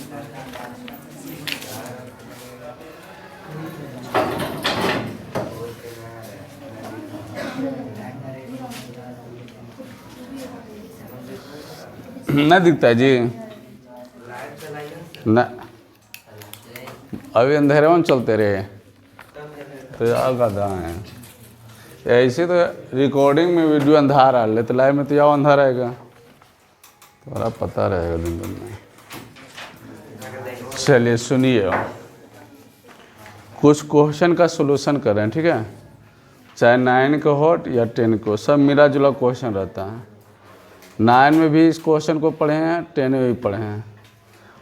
नहीं दिखता है जी न, अभी अंधेरे में चलते रहे तो यार गधा है। ऐसे तो रिकॉर्डिंग में वीडियो अंधारा ले तो लाइव में तो यार अंधारा रहेगा, तुम्हारा पता रहेगा दिन दिन में। चलिए सुनिए, कुछ क्वेश्चन का सलूशन करें, ठीक है, चाहे 9 का हो या 10 को, सब मिला जुला क्वेश्चन रहता है। 9 में भी इस क्वेश्चन को पढ़े हैं, 10 में भी पढ़े हैं।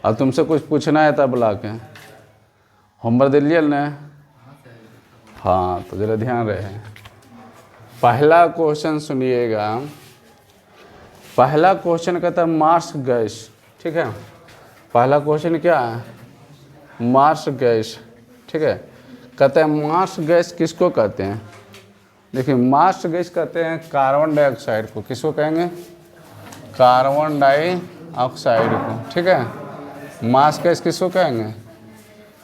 अब तुमसे कुछ पूछना है तब बुला के होमवर्क दे लिया ना? हाँ तो जरा ध्यान रहे। पहला क्वेश्चन सुनिएगा। पहला क्वेश्चन कहता है मार्स गैस, ठीक है। पहला क्वेश्चन क्या है? मार्स गैस, ठीक है। कहते हैं मार्स गैस किसको कहते हैं? देखिए मार्स गैस कहते हैं कार्बन डाइऑक्साइड को। किसको कहेंगे? कार्बन डाइऑक्साइड को, ठीक है। मार्स गैस किसको कहेंगे?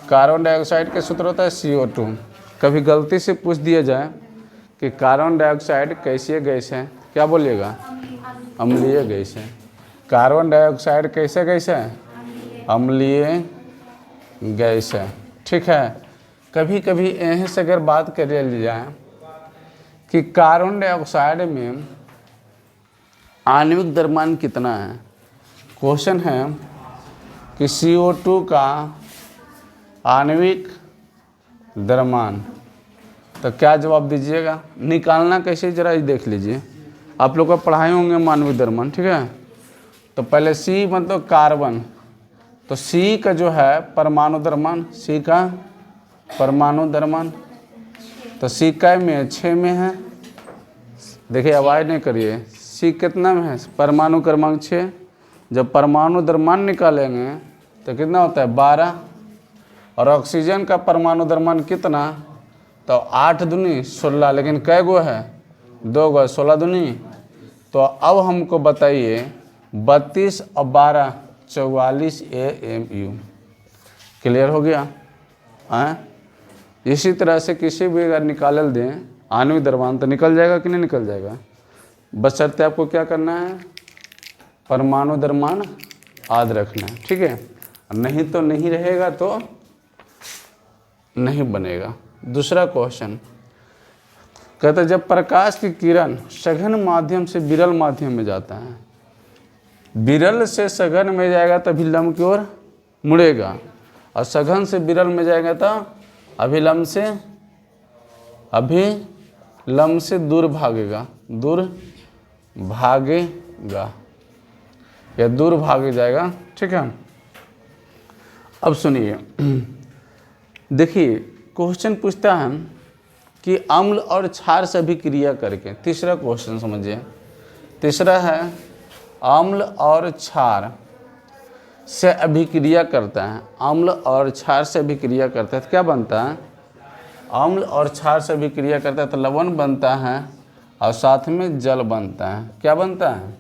कार्बन डाइऑक्साइड का सूत्र होता है CO2। कभी गलती से पूछ दिया जाए कि कार्बन डाइऑक्साइड कैसी गैस है, क्या बोलिएगा? अम्लीय गैस है। कार्बन डाइऑक्साइड कैसे गैस है? अम्लीय गैस है, ठीक है। कभी कभी यहीं से अगर बात कर ली जाए कि कार्बन डाइऑक्साइड में आणविक द्रव्यमान कितना है, क्वेश्चन है कि CO2 का आणविक द्रव्यमान, तो क्या जवाब दीजिएगा? निकालना कैसे जरा देख लीजिए। आप लोग को पढ़ाए होंगे आणविक द्रव्यमान, ठीक है। तो पहले C मतलब कार्बन, तो C का जो है परमाणु द्रव्यमान, C का परमाणु द्रव्यमान, तो C कै में? 6 में है। देखिए आवाज़ नहीं करिए। C कितना में है? परमाणु क्रमांक 6। जब परमाणु द्रव्यमान निकालेंगे तो कितना होता है? 12। और ऑक्सीजन का परमाणु द्रव्यमान कितना? तो 8 दूनी 16, लेकिन कै गो है? 2 गो, 16 दूनी। तो अब हमको बताइए 32 और 12 44 AMU। क्लियर हो गया? इसी तरह से किसी भी अगर निकाल दें आणविक द्रव्यमान तो निकल जाएगा कि नहीं निकल जाएगा? बशर्ते आपको क्या करना है? परमाणु द्रव्यमान याद रखना है, ठीक है। नहीं तो नहीं रहेगा तो नहीं बनेगा। दूसरा क्वेश्चन कहता है जब प्रकाश की किरण सघन माध्यम से विरल माध्यम में जाता है, विरल से सघन में जाएगा तो अभिलंब की ओर मुड़ेगा, और सघन से विरल में जाएगा तो अभिलंब से दूर भागेगा, दूर भागेगा या दूर भागे जाएगा, ठीक है। अब सुनिए, देखिए क्वेश्चन पूछता है कि अम्ल और क्षार से अभिक्रिया करके। तीसरा क्वेश्चन समझिए, तीसरा है अम्ल और क्षार से अभिक्रिया करता है। अम्ल और क्षार से अभिक्रिया करता है तो क्या बनता है? अम्ल और क्षार से अभिक्रिया करता है तो लवण बनता है और साथ में जल बनता है। क्या बनता है?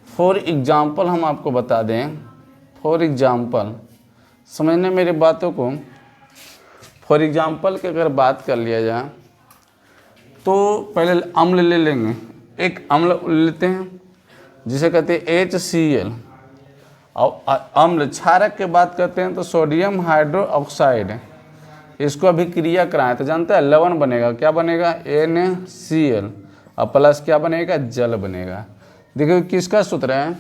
फॉर एग्जाम्पल हम आपको बता दें, फॉर एग्जाम्पल समझने मेरी बातों को। फॉर एग्जाम्पल की अगर बात कर लिया जाए तो पहले अम्ल ले लेंगे। एक अम्ल लेते हैं जिसे कहते हैं HCl, और अम्ल क्षारक की बात करते हैं तो सोडियम हाइड्रोक्साइड। इसको अभिक्रिया कराएं तो जानते हैं लवण बनेगा। क्या बनेगा? NaCl, और प्लस क्या बनेगा? जल बनेगा। देखिए किसका सूत्र है?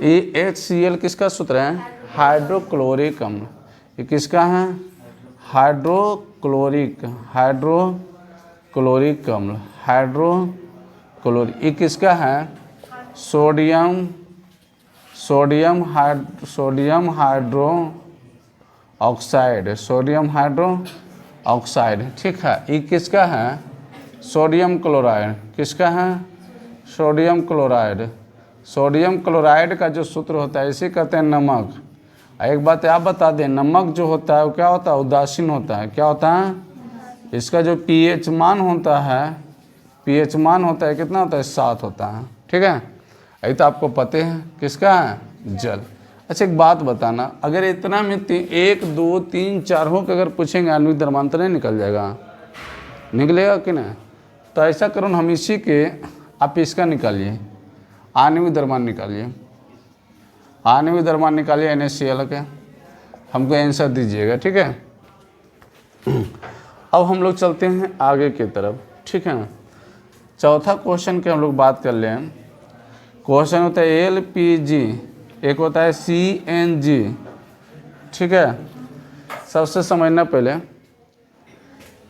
ये HCl किसका सूत्र है? हाइड्रोक्लोरिक अम्ल। ये किसका है? हाइड्रोक्लोरिक अम्ल, हाइड्रोक्लोरिक। ये किसका है? सोडियम हाइड्रो ऑक्साइड, ठीक है। ये किसका है? Sodium chloride. किसका है? Sodium chloride. सोडियम क्लोराइड का जो सूत्र होता है इसे कहते हैं नमक। एक बात आप बता दें, नमक जो होता है वो क्या होता है? उदासीन होता है। क्या होता है? इसका जो pH मान होता है, कितना होता है? 7 होता है, ठीक है। यही तो आपको पता है। किसका है? जल। अच्छा एक बात बताना, अगर इतना में 1 2 3 4 हो के अगर पूछेंगे आणविक द्रव्यमान तो नहीं निकल जाएगा? निकलेगा कि नहीं? तो ऐसा करो हम इसी के, आप इसका निकालिए, आणविक द्रव्यमान निकालिए, आणविक द्रव्यमान निकालिए NaCl के, हमको आंसर दीजिएगा, ठीक है। अब हम लोग चलते हैं आगे की तरफ, ठीक है। चौथा क्वेश्चन के हम लोग बात कर लें। क्वेश्चन होता है LPG, एक होता है CNG, ठीक है। सबसे समझना पहले,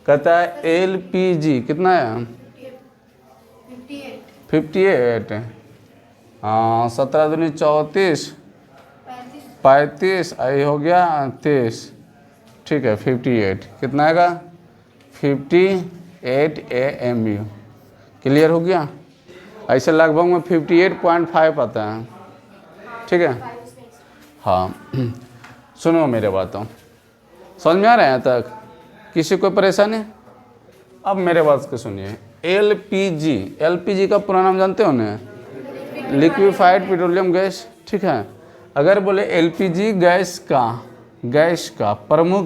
कहता है LPG कितना है? 58। हाँ, 17 दूनी 34, 35, आई हो गया 23, ठीक है। 58 कितना आएगा? 58 AMU। क्लियर हो गया? ऐसे लगभग में 58.5 आता है, ठीक है। हाँ सुनो मेरे बातों, समझ में आ रहा है यहाँ तक? किसी को परेशानी? अब मेरे बात को सुनिए। LPG का पूरा नाम जानते हो ना? लिक्विफाइड पेट्रोलियम गैस, ठीक है। अगर बोले LPG गैस का प्रमुख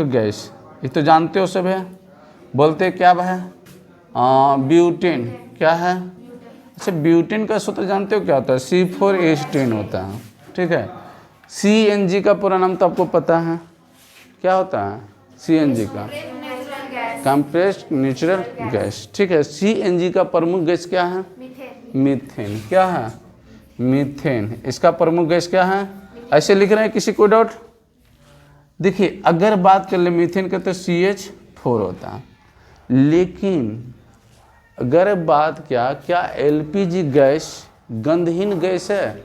गैस, ये तो जानते हो सब है। बोलते क्या है? ब्यूटेन। क्या है? अच्छा, ब्यूटेन का सूत्र जानते हो क्या होता है? C4H10 होता है, ठीक है। CNG का पूरा नाम तो आपको पता है, क्या होता है CNG का? कंप्रेस्ड नेचुरल गैस, ठीक है। CNG का प्रमुख गैस क्या है? मीथेन। क्या है? मीथेन। इसका प्रमुख गैस क्या है? ऐसे लिख रहे हैं, किसी को डाउट? देखिए, अगर बात कर ले मीथेन का तो CH4 होता है, लेकिन अगर बात क्या LPG गैस गंधहीन गैस है?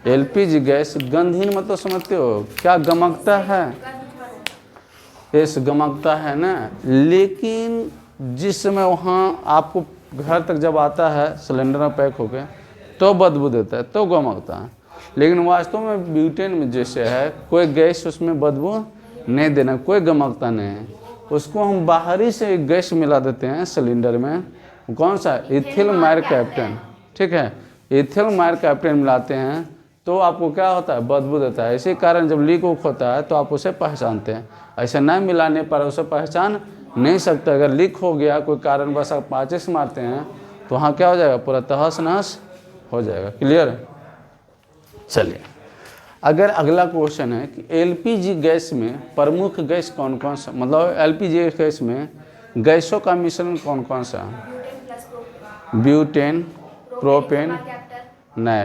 LPG गैस गंधहीन मतलब समझते हो क्या? गमकता है, गमकता है ना। लेकिन जिस समय वहाँ आपको घर तक जब आता है सिलेंडर में पैक होके, तो बदबू देता है, तो गमकता है। लेकिन वास्तव में ब्यूटेन में जैसे है, कोई गैस उसमें बदबू नहीं देना, कोई गमकता नहीं है। उसको हम बाहरी से गैस मिला देते हैं सिलेंडर में, कौन सा? इथिल मैरकैप्टन, ठीक है। इथिल मैरकैप्टन मिलाते हैं तो आपको क्या होता है? बदबू देता है। इसी कारण जब लीक होता है तो आप उसे पहचानते हैं। ऐसे न मिलाने पर उसे पहचान नहीं सकते। अगर लीक हो गया कोई कारण बस आप माचिस मारते हैं तो वहाँ क्या हो जाएगा? पूरा तहस नहस हो जाएगा। क्लियर? चलिए, अगर अगला क्वेश्चन है कि LPG गैस में प्रमुख गैस कौन कौन सा, मतलब LPG गैस में गैसों का मिश्रण कौन कौन सा? ब्यूटेन, प्रोपेन, नहीं,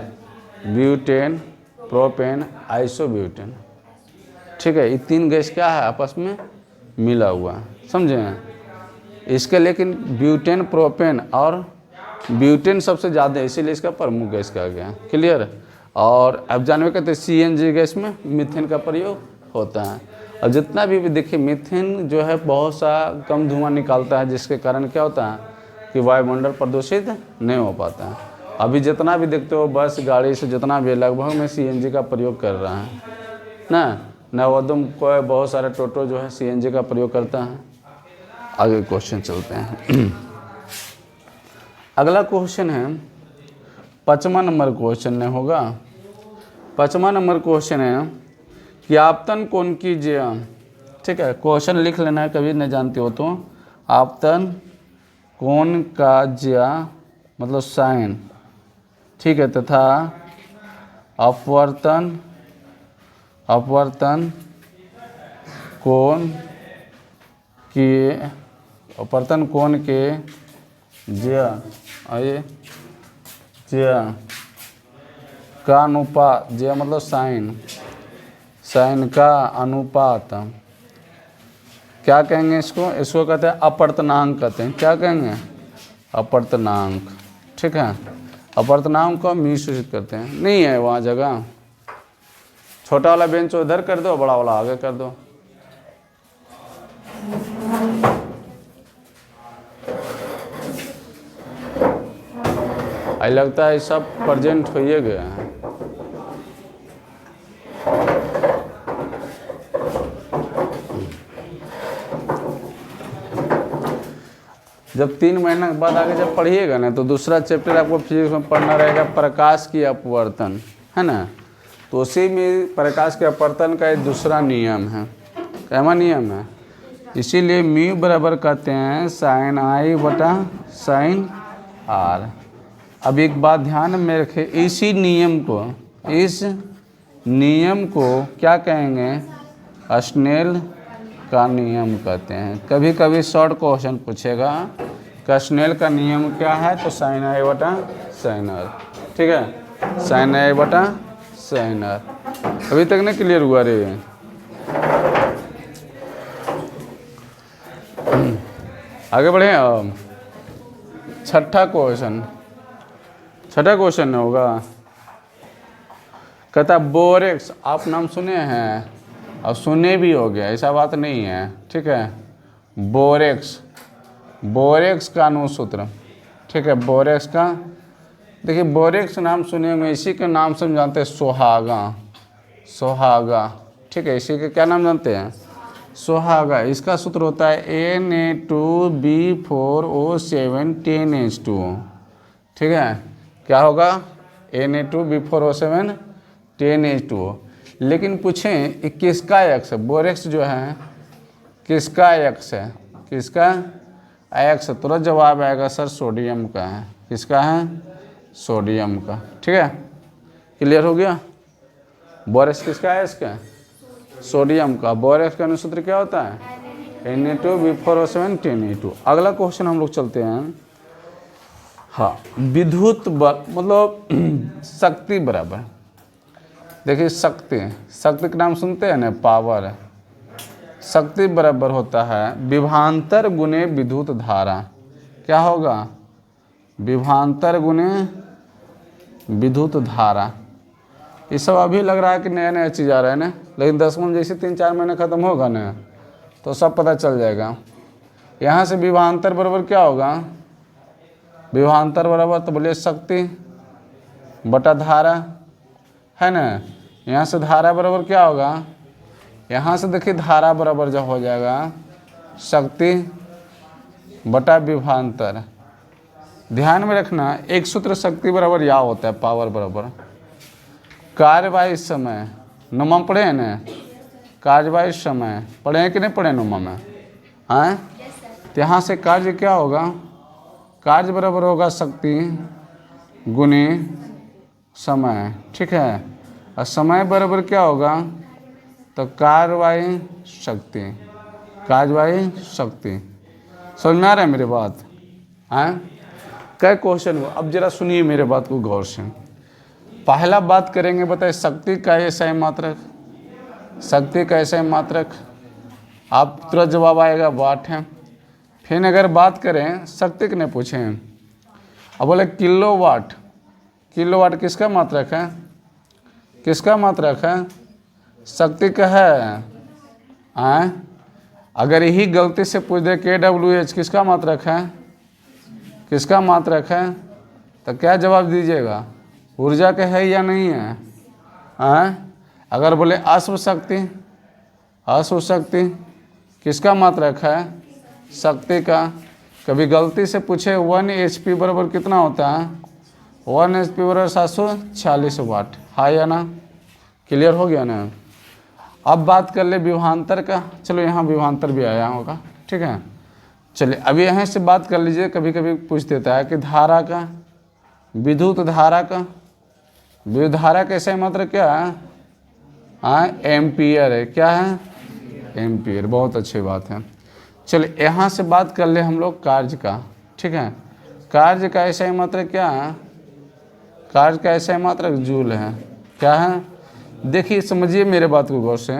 ब्यूटेन, प्रोपेन, आइसोब्यूटेन, ठीक है। ये 3 गैस क्या है? आपस में मिला हुआ, समझे? इसके लेकिन ब्यूटेन, प्रोपेन और ब्यूटेन सबसे ज़्यादा है, इसीलिए इसका प्रमुख गैस कहा गया। क्लियर? और अब जानवे कहते हैं CNG गैस में मीथेन का प्रयोग होता है। और जितना भी देखिए, मीथेन जो है बहुत सा कम धुआं निकालता है, जिसके कारण क्या होता है कि वायुमंडल प्रदूषित नहीं हो पाता है। अभी जितना भी देखते हो बस गाड़ी से जितना भी लगभग में CNG का प्रयोग कर रहा है ना। नवोदम को बहुत सारे टोटो जो है CNG का प्रयोग करता है। आगे क्वेश्चन चलते हैं। अगला क्वेश्चन है 5वां नंबर क्वेश्चन में होगा। 5वां नंबर क्वेश्चन है कि आपतन कोण कीजिए, ठीक है। क्वेश्चन लिख लेना है, कभी नहीं जानते हो तो। आपतन कोण का ज्या मतलब साइन, ठीक है, तथा अपवर्तन कोण के ज्या का अनुपात, ज्या मतलब साइन का अनुपात क्या कहेंगे? इसको कहते हैं अपवर्तनांक कहते हैं। क्या कहेंगे? अपवर्तनांक, ठीक है। अपवर्तनांक को हम सूचित करते हैं। नहीं है वहाँ जगह, छोटा वाला बेंच उधर कर दो, बड़ा वाला आगे कर दो। आई लगता है सब प्रेजेंट हो ही गया है। जब 3 महीना के बाद आगे जब पढ़िएगा ना तो दूसरा चैप्टर आपको फिजिक्स में पढ़ना रहेगा प्रकाश की अपवर्तन, है ना। तो उसी में प्रकाश के अपवर्तन का एक दूसरा नियम है, कैमा नियम है। इसीलिए म्यू बराबर कहते हैं साइन आई बटा साइन आर। अब एक बात ध्यान में रखें, इसी नियम को, इस नियम को क्या कहेंगे, स्नेल का नियम कहते हैं। कभी कभी शॉर्ट क्वेश्चन पूछेगा कि स्नेल का नियम क्या है, तो साइन आई बटा साइन आर, ठीक है, साइन आई बटा साइन आर। अभी तक नहीं क्लियर हुआ रे। आगे बढ़े। अब छठा क्वेश्चन होगा, कहता बोरेक्स, आप नाम सुने हैं और सुने भी हो गया, ऐसा बात नहीं है, ठीक है। बोरेक्स का अनुसूत्र, ठीक है, बोरेक्स का। देखिए बोरेक्स नाम सुने होंगे, इसी के नाम से हम जानते हैं सोहागा, ठीक है, इसी के क्या नाम जानते हैं, सोहागा। इसका सूत्र होता है Na2B4O7 10H2O, ठीक है। क्या होगा, Na2B4O7 10H2O। लेकिन पूछें ये किसका एक्स है, बोरेक्स जो है किसका एक्स है, किसका एक्स है, तुरंत जवाब आएगा सर सोडियम का है। किसका है, सोडियम का, ठीक है। क्लियर हो गया। बोरेक्स किसका है, इसका सोडियम का। बोरेक्स का अनुसूत्र क्या होता है, Na2B4O7 10H2O। अगला क्वेश्चन हम लोग चलते हैं। हाँ, विद्युत बल मतलब शक्ति बराबर, देखिए शक्ति के नाम सुनते हैं ना, पावर। शक्ति बराबर होता है विभवांतर गुने विद्युत धारा। क्या होगा, विभवांतर गुने विद्युत धारा। ये सब अभी लग रहा है कि नया नया चीज़ आ रहा है ना, लेकिन 10वां में जैसे 3-4 महीने ख़त्म होगा ना तो सब पता चल जाएगा। यहाँ से विभवांतर बराबर क्या होगा, विभवांतर बराबर तो बोलिए शक्ति बटा धारा, है ना। यहाँ से धारा बराबर क्या होगा, यहाँ से देखिए धारा बराबर जो हो जाएगा शक्ति बटा विभवांतर। ध्यान में रखना एक सूत्र शक्ति बराबर या होता है पावर बराबर कार्यवाही समय। नुमा पढ़े हैं ना, कार्यवाही समय पढ़े हैं कि नहीं पढ़े नुमा में, हाँ। तो यहाँ से कार्य क्या होगा, कार्य बराबर होगा शक्ति गुने समय, ठीक है। और समय बराबर क्या होगा, तो कार्यवाही शक्ति, कार्यवाही शक्ति। समझ में आ रहा है मेरी बात, हाँ। कई क्वेश्चन हुआ, अब जरा सुनिए मेरे बात को गौर से। पहला बात करेंगे, बताइए शक्ति का ऐसा मात्रक, शक्ति का ऐसा मात्रक, आप तुरंत जवाब आएगा वाट है। फिर अगर बात करें शक्ति के नहीं पूछें, अब बोले किलोवाट, किलोवाट किसका मात्रक है, किसका मात्रक है, शक्ति का है, अगर यही गलती से पूछ दे KWH किसका मात्रक है, किसका मात्रक है, तो क्या जवाब दीजिएगा, ऊर्जा का है या नहीं है, अगर बोले अश्व शक्ति, अश्व शक्ति किसका मात्रक है, शक्ति का। कभी गलती से पूछे 1 HP बराबर कितना होता है, 1 HP बराबर 746 वाट, हाँ या ना। क्लियर हो गया ना। अब बात कर ले विभवांतर का, चलो यहाँ विभवांतर भी आया होगा, ठीक है। चलिए अभी यहाँ से बात कर लीजिए, कभी कभी पूछ देता है कि धारा का, विद्युत धारा का, विद्युत धारा कैसे मात्र क्या है, हाँ एम्पियर है, क्या है एम्पियर, बहुत अच्छी बात है। चलिए यहाँ से बात कर ले हम लोग कार्य का, ठीक है। कार्य का ऐसा ही मात्रक क्या है, कार्य का ऐसा ही मात्रक जूल है, क्या है। देखिए समझिए मेरे बात को गौर से,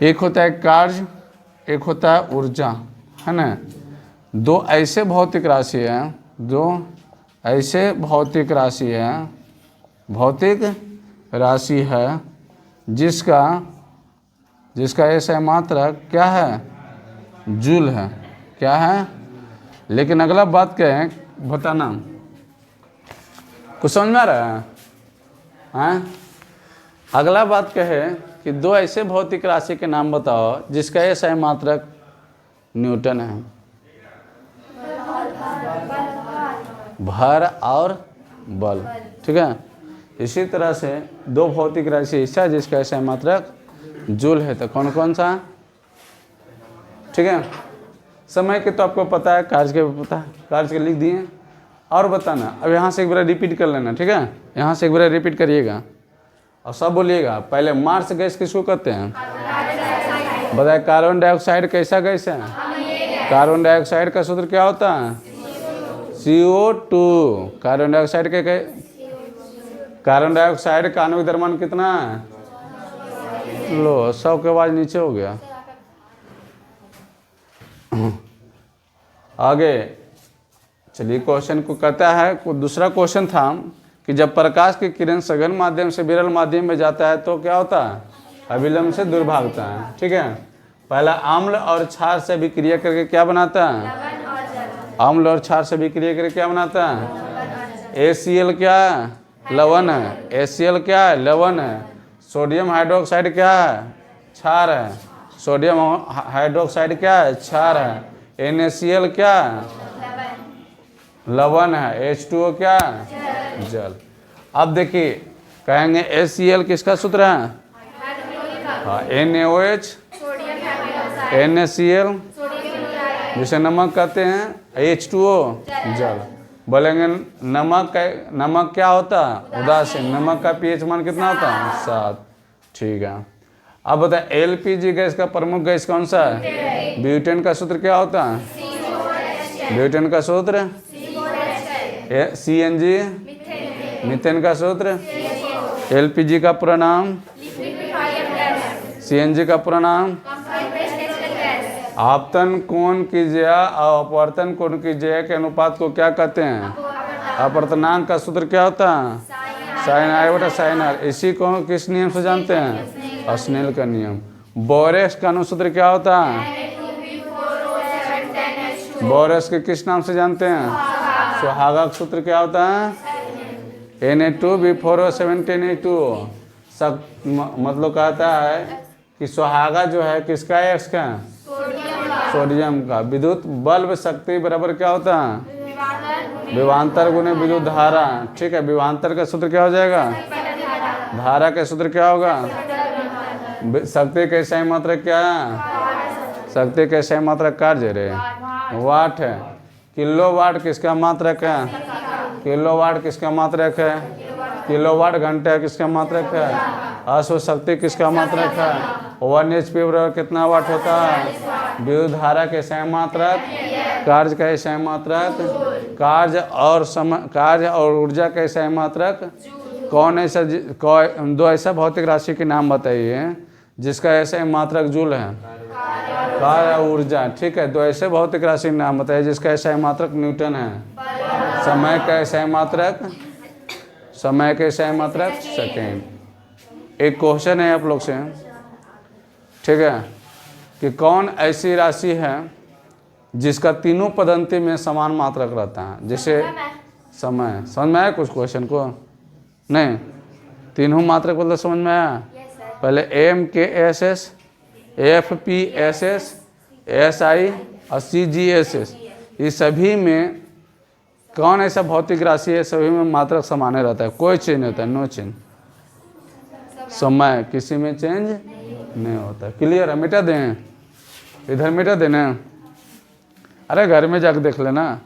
एक होता है कार्य, एक होता है ऊर्जा, है ना। दो ऐसे भौतिक राशि हैं, दो ऐसे भौतिक राशि है, भौतिक राशि है जिसका ऐसा मात्रक क्या है, जूल है, क्या है। लेकिन अगला बात कहें, बताना कुछ समझ में आ रहा है, हाँ। अगला बात कहे कि दो ऐसे भौतिक राशि के नाम बताओ जिसका ऐसा मात्रक न्यूटन है, भर और बल, ठीक है। इसी तरह से दो भौतिक राशि ऐसा जिसका SI मात्रक जूल है, तो कौन कौन सा, ठीक है। समय के तो आपको पता है, कार्य के पता है, कार्य के लिख दिए। और बताना, अब यहाँ से एक बार रिपीट कर लेना, ठीक है। यहाँ से एक बार रिपीट करिएगा और सब बोलिएगा। पहले मार्स गैस किसको कहते हैं, बताए। कार्बन डाइऑक्साइड कैसा गैस है, कार्बन डाइऑक्साइड का सूत्र क्या होता है, CO2। कार्बन डाइऑक्साइड के कार्बन डाइऑक्साइड का आणविक द्रव्यमान कितना है, लो 100 के आवाज नीचे हो गया। आगे चलिए, क्वेश्चन को कहता है, दूसरा क्वेश्चन था कि जब प्रकाश की किरण सघन माध्यम से विरल माध्यम में जाता है तो क्या होता है, अविलंब से दूर भागता है, ठीक है। पहला अम्ल और क्षार से अभिक्रिया करके क्या बनाता है, अम्ल और क्षार से अभिक्रिया करके क्या बनाता है, ACl क्या है, लवण है। ACl क्या है, लवण है। सोडियम हाइड्रोक्साइड क्या है, क्षार है। सोडियम हाइड्रोक्साइड क्या है, क्षार है। NaCl क्या है, लवण है। H2O क्या है, जल। अब देखिए, कहेंगे ACl किसका सूत्र है, हाँ, NaOH, NaCl जिसे नमक कहते हैं, H2O जल। बोलेंगे नमक क्या होता है, उदासीन। नमक का pH मान कितना होता है, 7, ठीक है। अब बताए, LPG गैस का प्रमुख गैस कौन सा है, ब्यूटेन का सूत्र क्या होता है, ब्यूटेन का सूत्र CNG, मीथेन का सूत्र, LPG का पूरा नाम, CNG का पूरा नाम। आपतन कोण की ज्या और अपवर्तन कोण की ज्या के अनुपात को क्या कहते हैं, अपवर्तनांक का सूत्र क्या होता है, साइन I बटा साइन R। इसी को किस नियम से जानते हैं, स्नेल का नियम। बोरेक्स का अनुसूत्र क्या होता है, बोरेक्स के किस नाम से जानते हैं, सुहागा का सूत्र क्या होता है, Na2B4O17Na2। मतलब कहता है कि सुहागा जो है किसका है, इसका सोडियम का। विद्युत बल्ब शक्ति बराबर क्या होता है, विभवांतर गुने विद्युत धारा, ठीक है। विभवांतर का सूत्र क्या हो जाएगा, धारा का सूत्र क्या होगा, शक्ति का SI मात्रक क्या है, शक्ति का SI मात्रक कार्य रे वाट है। किलोवाट किसका मात्रक है, किलोवाट किसका मात्रक है, किलोवाट घंटा किसका मात्रक है, अश्व शक्ति किसका मात्रक है। 1 HP बराबर कितना वाट होता है, विद्युत धारा के SI मात्रक, कार्य का SI मात्रक, कार्य और ऊर्जा का SI मात्रक। कौन ऐसा दो ऐसा भौतिक राशि के नाम बताइए जिसका SI मात्रक जूल है, कार्य और ऊर्जा, ठीक है। दो ऐसे भौतिक राशि के नाम बताइए जिसका SI मात्रक न्यूटन है। समय का SI मात्रक, समय का SI मात्रक सेकेंड। एक क्वेश्चन है आप लोग से, ठीक है, कि कौन ऐसी राशि है जिसका तीनों पदंती में समान मात्रक रहता है, जैसे समय। समझ में आया कुछ क्वेश्चन को, नहीं, तीनों मात्रक मतलब समझ में आया। पहले MKSS, FPSS, SI और CGSS, ये सभी में कौन ऐसा भौतिक राशि है, सभी में मात्रक समान रहता है, कोई चेंज नहीं होता है, नो चेंज। समय किसी में चेंज नहीं होता। क्लियर है, मिटा दें, इधर मिटा देना, अरे घर में जाकर देख लेना।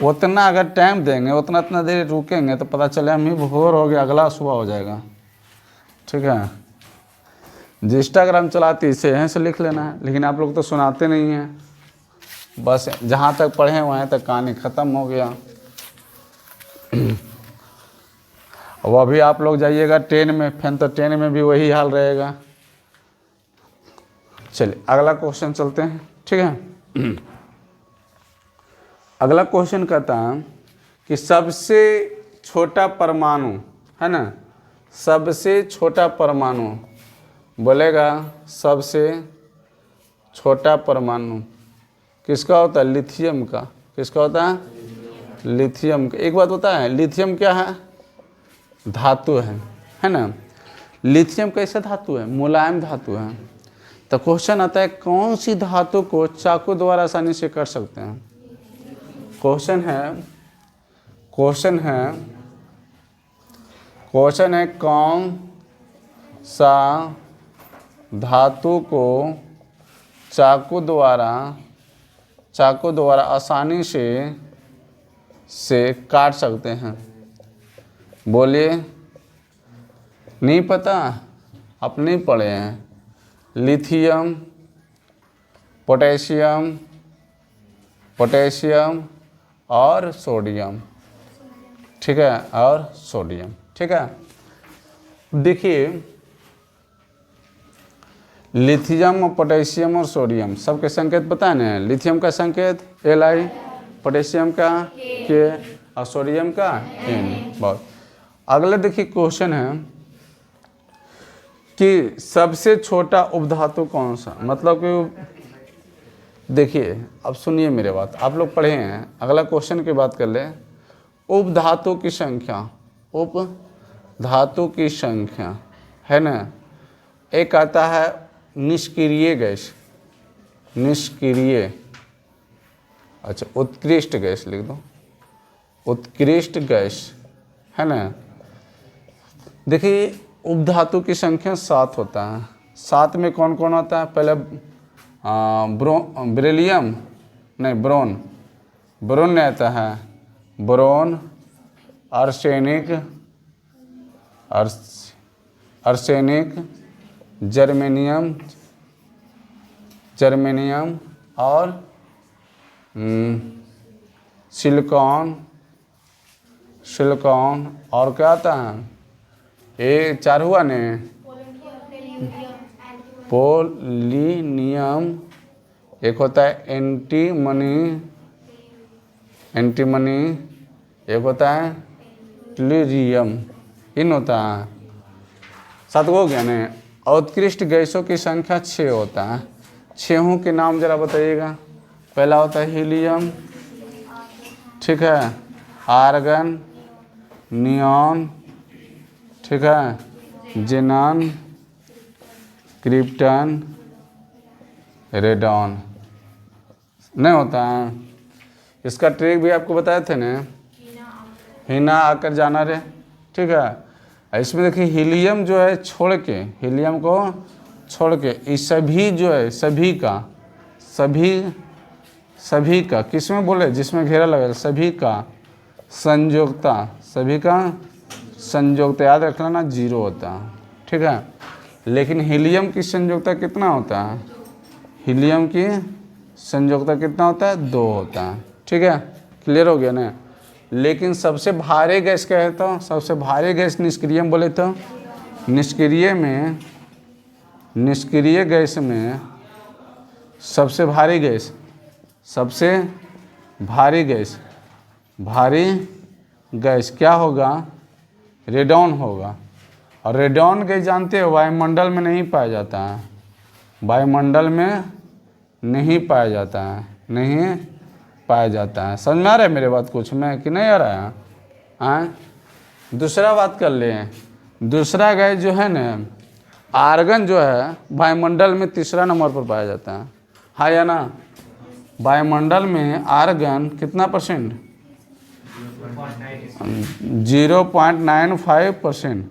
उतना अगर टाइम देंगे, उतना इतना देर रुकेंगे तो पता चले हम ही भोर हो गया, अगला सुबह हो जाएगा, ठीक है। जो इंस्टाग्राम चलाती इसे यहीं से लिख लेना है, लेकिन आप लोग तो सुनाते नहीं हैं, बस जहाँ तक पढ़े वहाँ तक कहानी ख़त्म हो गया। वो अभी आप लोग जाइएगा ट्रेन में, फिर तो ट्रेन में भी वही हाल रहेगा। चलिए अगला क्वेश्चन चलते हैं, ठीक है। अगला क्वेश्चन कहता है कि सबसे छोटा परमाणु है ना, सबसे छोटा परमाणु बोलेगा, सबसे छोटा परमाणु किसका होता है, लिथियम का। किसका होता है, लिथियम का। एक बात होता है, लिथियम क्या है, धातु है, है ना। लिथियम कैसा धातु है, मुलायम धातु है। तो क्वेश्चन आता है कौन सी धातु को चाकू द्वारा आसानी से कर सकते हैं। क्वेश्चन है कौन सा धातु को चाकू द्वारा आसानी से काट सकते हैं। बोलिए, नहीं पता, आप नहीं पढ़े हैं। लिथियम, पोटेशियम और सोडियम, ठीक है, और सोडियम, ठीक है। देखिए लिथियम, पोटेशियम और सोडियम सबके संकेत पता है ना। लिथियम का संकेत Li, पोटेशियम का K और सोडियम का N। बहुत। अगला देखिए क्वेश्चन है कि सबसे छोटा उपधातु कौन सा, मतलब कि देखिए अब सुनिए मेरे बात, आप लोग पढ़े हैं। अगला क्वेश्चन की बात कर ले। उपधातु की संख्या है ना। एक आता है निष्क्रिय गैस, अच्छा उत्कृष्ट गैस लिख दो, उत्कृष्ट गैस, है ना। देखिए उपधातु की संख्या 7 होता है। 7 में कौन कौन होता है, पहले ब्रोन नहीं आता है, ब्रोन, आर्सेनिक, जर्मेनियम और सिलिकॉन और क्या आता है, ये 4 हुआ ने, पोलिनियम, एक होता है एंटीमनी, एक होता है ट्यूरियम, इन होता है। 7 हो गया ने। उत्कृष्ट गैसों की संख्या 6 होता है। 6 के नाम जरा बताइएगा। पहला होता है हीलियम, ठीक है, आर्गन, नियॉन, ठीक है, जेनॉन, क्रिप्टन, रेडॉन। नहीं होता है। इसका ट्रिक भी आपको बताए थे ना, हीना आकर जाना रे, ठीक है। इसमें देखिए हीलियम जो है हीलियम को छोड़ के इस सभी जो है सभी का किसमें बोले, जिसमें घेरा लगा, सभी का संयोगता याद रख लेना 0 होता है, ठीक है। लेकिन हीलियम की संयोगता कितना होता है, हीलियम की संयोगता कितना होता है, 2 होता है, ठीक है। क्लियर हो गया ना। लेकिन सबसे भारी गैस क्या है, तो सबसे भारी गैस निष्क्रिय बोले तो निष्क्रिय गैस में सबसे भारी गैस क्या होगा, रेडॉन होगा। और रेडॉन गैस जानते हो वायुमंडल में नहीं पाया जाता है, वायुमंडल में नहीं पाया जाता है। समझ में आ रहा है मेरे बात कुछ में कि नहीं आ रहा है? हाँ। दूसरा बात कर ले। दूसरा गैस जो है ना, आर्गन जो है वायुमंडल में 3रा नंबर पर पाया जाता है, हाँ या ना। वायुमंडल में आर्गन कितना %? 0.95%।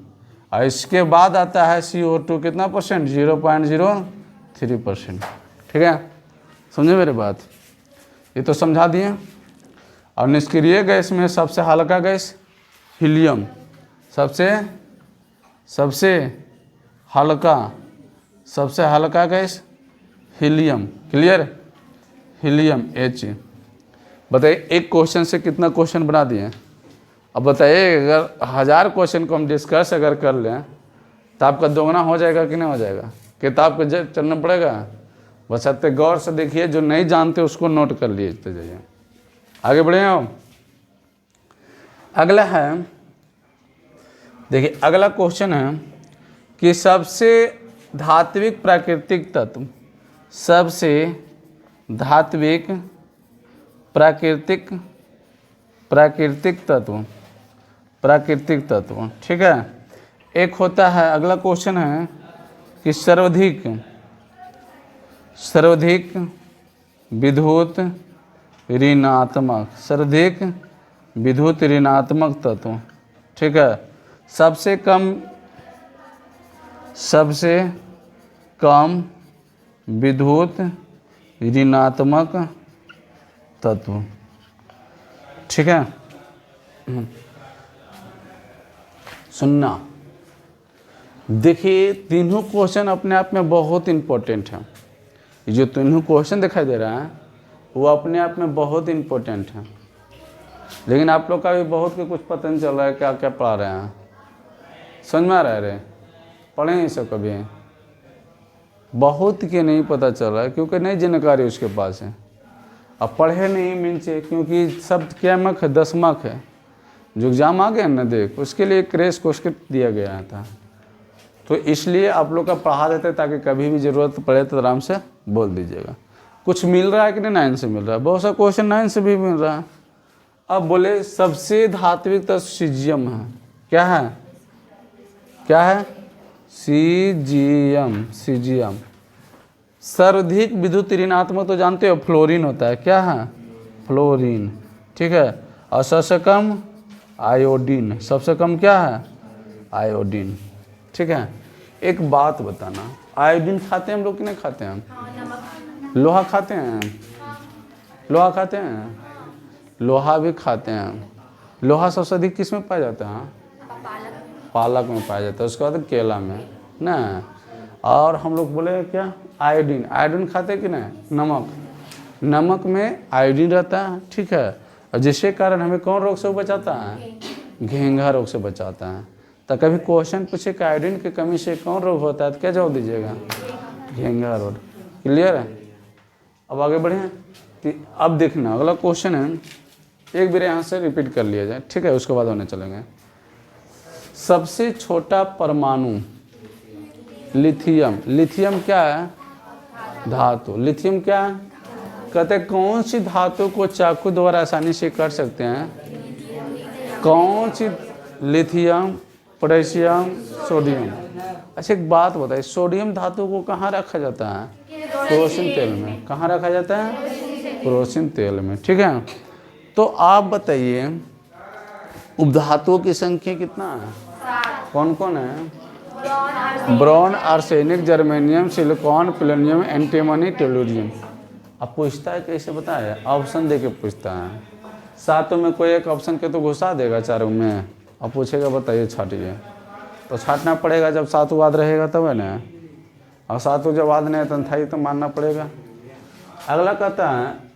और इसके बाद आता है CO2 कितना %? 0.03%, ठीक है। समझे मेरे बात, ये तो समझा दिए। और निष्क्रिय गैस में सबसे हल्का गैस हीलियम, सबसे हल्का gas helium. Clear? Helium H। बताइए एक क्वेश्चन से कितना क्वेश्चन बना दिए। अब बताइए अगर 1000 क्वेश्चन को हम डिस्कस अगर कर लें तो आपका दोगुना हो जाएगा कि नहीं हो जाएगा? किताब को चलना पड़ेगा। बस इतने गौर से देखिए, जो नहीं जानते उसको नोट कर लिए जाइए। आगे बढ़े हम। अगला है, देखिए अगला क्वेश्चन है कि सबसे धात्विक प्राकृतिक तत्व, सबसे धात्विक प्राकृतिक तत्व, ठीक है। एक होता है, अगला क्वेश्चन है कि सर्वाधिक विद्युत ऋणात्मक, सर्वाधिक विद्युत ऋणात्मक तत्व, ठीक है। सबसे कम विद्युत ऋणात्मक तत्व, ठीक है। सुनना, देखिए तीनों क्वेश्चन अपने आप में बहुत इम्पोर्टेंट है। जो तीनों क्वेश्चन दिखाई दे रहा है वो अपने आप में बहुत इम्पोर्टेंट है, लेकिन आप लोग का भी बहुत के कुछ पता नहीं चल रहा है क्या क्या पढ़ा रहे हैं। समझ में आ रहा है? पढ़े हैं सब कभी? बहुत के नहीं पता चल रहा है क्योंकि नहीं जानकारी उसके पास है। अब पढ़े नहीं मीन्स क्योंकि सब क्या मक है, 10 मार्क है। जो एग्ज़ाम आ गया ना देख, उसके लिए क्रैश क्वेश्चन दिया गया था, तो इसलिए आप लोग का पढ़ा देते ताकि कभी भी ज़रूरत पड़े तो आराम से बोल दीजिएगा। कुछ मिल रहा है कि नहीं? 9 से मिल रहा है, बहुत सा क्वेश्चन 9 से भी मिल रहा है। अब बोले सबसे धात्विक तत्व सीजियम है। क्या है? क्या है? सीजियम। सर्वाधिक विद्युत ऋणात्मक तो जानते हो फ्लोरीन होता है। क्या है? फ्लोरीन, ठीक है। और सबसे कम आयोडीन, सबसे कम क्या है? आयोडीन, ठीक है। एक बात बताना, आयोडीन खाते हैं हम लोग कि नहीं खाते हैं? लोहा खाते हैं? लोहा खाते हैं? लोहा भी खाते हैं। लोहा सबसे अधिक किस में पाया जाता है? पालक में पाया जाता है, उसके बाद केला में ना। और हम लोग बोले क्या? आयोडीन खाते कि नहीं? नमक में आयोडीन रहता है, ठीक है। और जिसके कारण हमें कौन रोग से बचाता है? घेंघा रोग से बचाता है। तो कभी क्वेश्चन पूछे कि आयोडीन की कमी से कौन रोग होता है तो क्या जवाब दीजिएगा? घेंघा रोग। क्लियर है? अब आगे बढ़ें। अब देखना अगला क्वेश्चन है, एक बार यहाँ से रिपीट कर लिया जाए, ठीक है, उसके बाद होने चलेंगे। सबसे छोटा परमाणु लिथियम क्या है? धातु। लिथियम क्या है? कहते कौन सी धातु को चाकू द्वारा आसानी से काट सकते हैं? कौन सी? Lithium, potassium, sodium. अच्छा एक बात बताइए, सोडियम धातु को कहाँ रखा जाता है? केरोसिन तेल में। कहाँ रखा जाता है? केरोसिन तेल में, ठीक है। तो आप बताइए उपधातुओं की संख्या कितना है? कौन कौन है? Boron, arsenic, germanium, silicon, platinum, antimony, tellurium. अब पूछता है कैसे बताए? ऑप्शन दे के पूछता है। सातों में कोई एक ऑप्शन के तो घुसा देगा चारों में, अब पूछेगा बताइए छाटिए, तो छाटना पड़ेगा। जब सातों याद रहेगा तब है ना, और सातों जब याद नहीं है तो तो मानना पड़ेगा। अगला कहता है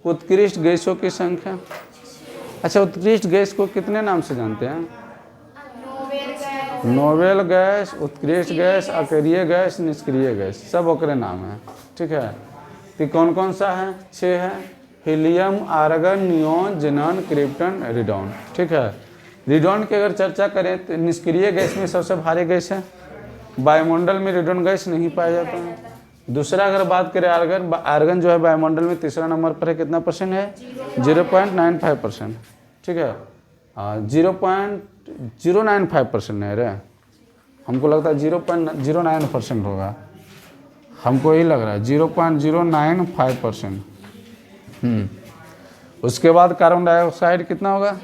उत्कृष्ट गैसों की संख्या। अच्छा उत्कृष्ट गैस को कितने नाम से जानते हैं? नोबेल गैस, उत्कृष्ट गैस, अकेरिय गैस, निष्क्रिय गैस, सब ओकरे नाम है, ठीक है। तो कौन कौन सा है? 6 है। Helium, argon, neon, xenon, krypton, radon, ठीक है। रेडॉन की अगर चर्चा करें तो निष्क्रिय गैस में सबसे भारी गैस है। वायुमंडल में रेडॉन गैस नहीं पाया जाता है। दूसरा अगर बात करें आर्गन जो है वायुमंडल में तीसरा नंबर पर है। कितना परसेंट है? 0.95%, ठीक है। 0.095% है रे, हमको लगता है 0.09% होगा, हमको यही लग रहा है 0.095%। उसके बाद कार्बन डाइऑक्साइड कितना होगा?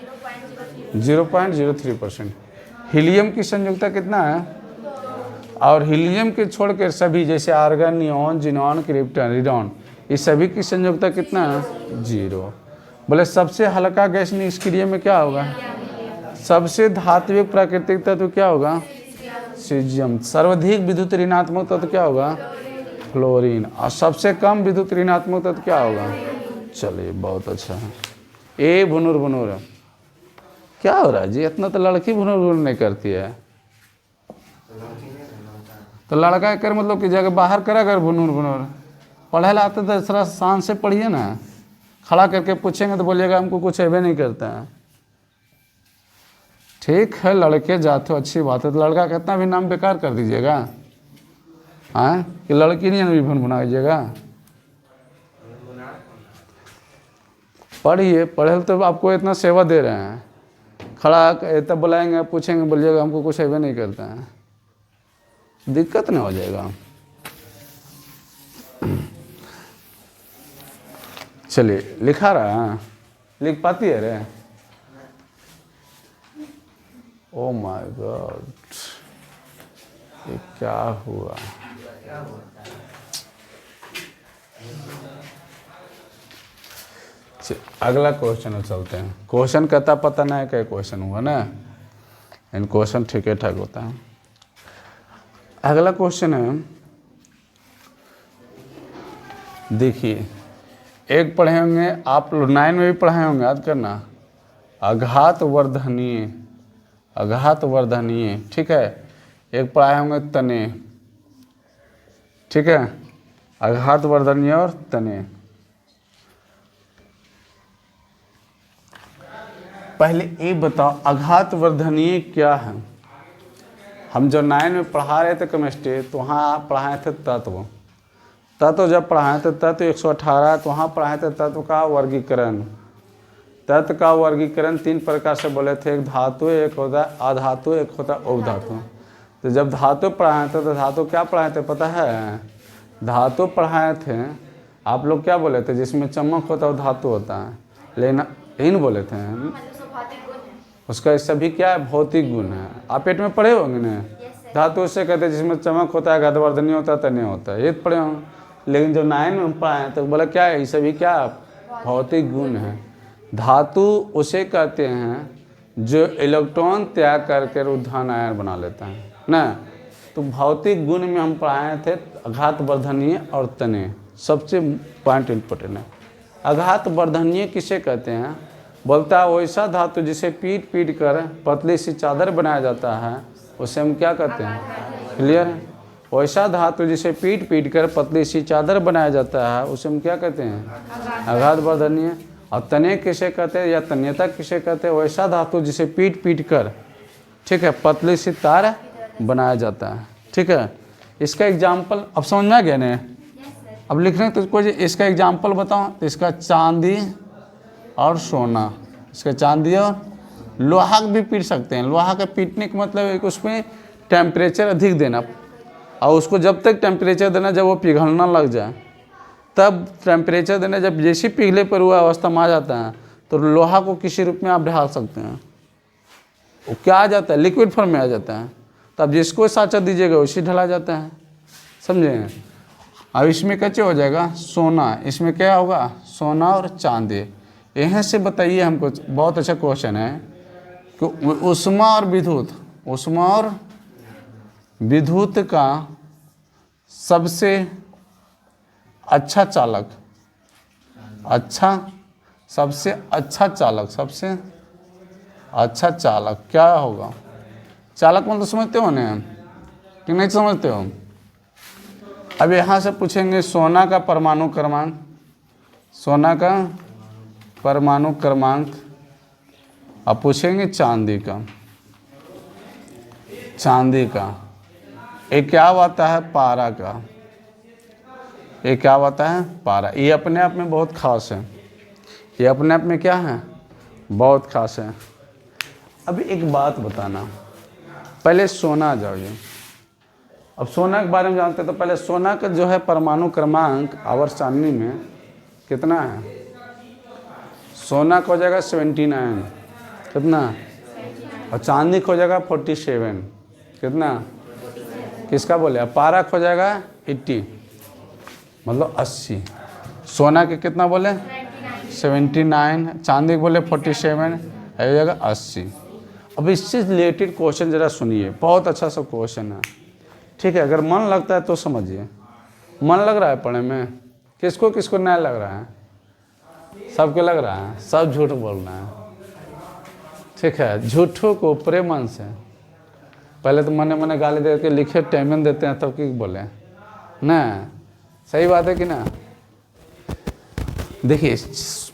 0.03%। हीलियम की संयुक्ता कितना है? और हीलियम के छोड़कर सभी जैसे argon, neon, xenon, krypton, radon, इस सभी की संयुक्ता कितना है? 0। बोले सबसे हल्का गैस निष्क्रिय में क्या होगा? सबसे धात्विक प्राकृतिक तत्व क्या होगा? सीजियम। सर्वाधिक विद्युत ऋणात्मक तत्व क्या होगा? फ्लोरीन। और सबसे कम विद्युत ऋणात्मक तत्व क्या होगा? चलिए बहुत अच्छा है। ए भुनुर क्या हो रहा है जी? इतना तो लड़की भुनुर नहीं करती है, तो लड़का कर मतलब कि जगह बाहर करा कर भुनुर। पढ़े ला आते तो थोड़ा शान से पढ़िए ना, खड़ा करके पूछेंगे तो बोलिएगा हमको कुछ अबे नहीं करता है। ठीक है लड़के जाते हो अच्छी बात है, तो लड़का कितना भी नाम बेकार कर दीजिएगा, हाँ कि लड़की नहीं भी भुनभुनाइएगा। पढ़िए, पढ़े तो आपको इतना सेवा दे रहे हैं, खड़ा तब बुलाएंगे, पूछेंगे, बोलिएगा हमको कुछ ऐसा नहीं करता है, दिक्कत नहीं हो जाएगा। चलिए लिखा रहा है, लिख पाती है रे? ओ माय गॉड, ये क्या हुआ? अगला क्वेश्चन चलते हैं। क्वेश्चन कहता पता नहीं क्या क्वेश्चन हुआ ना, इन क्वेश्चन ठीक ठाक होता है। अगला क्वेश्चन है, देखिए एक पढ़े होंगे आप लोग, 9 में भी पढ़े होंगे, याद करना, आघात वर्धनीय, आघात वर्धनीय, ठीक है। एक पढ़ाए होंगे तने, ठीक है, आघात वर्धनीय और तने। पहले ये बताओ आघात वर्धनीय क्या है? हम जो 9 में पढ़ा रहे थे केमिस्ट्री, तो वहाँ पढ़ाए थे तत्व। तत्व जब पढ़ाए थे तत्व 118, तो वहाँ पढ़ाए थे तत्व का वर्गीकरण। तत्व का वर्गीकरण 3 प्रकार से बोले थे, एक धातु, एक होता है अधातु, एक होता है उपधातु। तो जब धातु पढ़ाए थे तो धातु क्या पढ़ाए थे पता है? धातु पढ़ाए थे, आप लोग क्या बोले थे? जिसमें चमक होता है वो धातु होता है, लेकिन इन बोले थे उसका सभी क्या है? भौतिक गुण है। आप पेट में पढ़े होंगे ना, धातु उससे कहते हैं जिसमें चमक होता है, आघातवर्धनीय होता है, तन्य होता है, ये पढ़े होंगे। लेकिन जब 9 में हम पढ़ाए तो बोला क्या है? ये सभी क्या भौतिक गुण है। धातु उसे कहते हैं जो इलेक्ट्रॉन त्याग करके रुद्धान आयन बना लेता है ना। तो भौतिक गुण में हम पढ़ाए थे आघातवर्धनीय और तन्य, सबसे पॉइंट इम्पोर्टेंट है। आघातवर्धनीय किसे कहते हैं? बोलता है वैसा धातु जिसे पीट पीट कर पतली सी चादर बनाया जाता है, उसे हम क्या कहते हैं? क्लियर है? वैसा धातु जिसे पीट पीट कर पतली सी चादर बनाया जाता है, उसे हम क्या कहते हैं? आघातवर्धनीय। और तन्य किसे कहते हैं या तन्यता किसे कहते हैं? वैसा धातु जिसे पीट पीट कर, ठीक है, पतली सी तार बनाया जाता है, ठीक है। इसका एग्जाम्पल अब समझ में आ गया ना? अब लिख रहे हैं तो कोई इसका एग्जाम्पल बताओ। तो इसका चांदी और सोना, इसका चांदी और लोहा भी पीट सकते हैं। लोहा का पीटने का मतलब है कि उसमें टेम्परेचर अधिक देना, और उसको जब तक टेम्परेचर देना जब वो पिघलना लग जाए, तब टेम्परेचर देना, जब जैसे पिघले पर हुआ अवस्था में आ जाता है, तो लोहा को किसी रूप में आप ढाल सकते हैं। वो क्या आ जाता है? लिक्विड फॉर्म में आ जाता है। तब जिसको साँचा दीजिएगा उसी ढला जाता है, समझे? अब इसमें कैसे हो जाएगा? सोना, इसमें क्या होगा? सोना और चांदी। यहाँ से बताइए हमको, बहुत अच्छा क्वेश्चन है कि ऊष्मा और विद्युत, ऊष्मा और विद्युत का सबसे अच्छा चालक, सबसे अच्छा चालक, सबसे अच्छा चालक क्या होगा? चालक मतलब समझते हो ना कि नहीं समझते हो? अब यहाँ से पूछेंगे सोना का परमाणु क्रमांक, सोना का परमाणु क्रमांक। अब पूछेंगे चांदी का, चांदी का एक क्या आता है? पारा का। ये क्या आता है? पारा। ये अपने आप में बहुत खास है, ये अपने आप में क्या है? बहुत खास है। अब एक बात बताना, पहले सोना आ जाओ। अब सोना के बारे में जानते हैं तो पहले सोना का जो है परमाणु क्रमांक आवर्त सारणी में कितना है? सोना का हो जाएगा 79, कितना? और चांदी का हो जाएगा 47, कितना? किसका बोले? पारा का हो जाएगा 80, मतलब 80। सोना के कितना बोले? 79, चांदी के बोले 47, हो जाएगा 80। अब इससे रिलेटेड क्वेश्चन जरा सुनिए, बहुत अच्छा सा क्वेश्चन है, ठीक है। अगर मन लगता है तो समझिए। मन लग रहा है पढ़ने में? किसको किसको नहीं लग रहा है? सबके लग रहा है, सब झूठ बोल रहे हैं, ठीक है। झूठों को प्रेम मन से, पहले तो मने मने गाली दे के लिखे टाइम देते हैं, तब की बोले ना, सही बात है कि ना? देखिए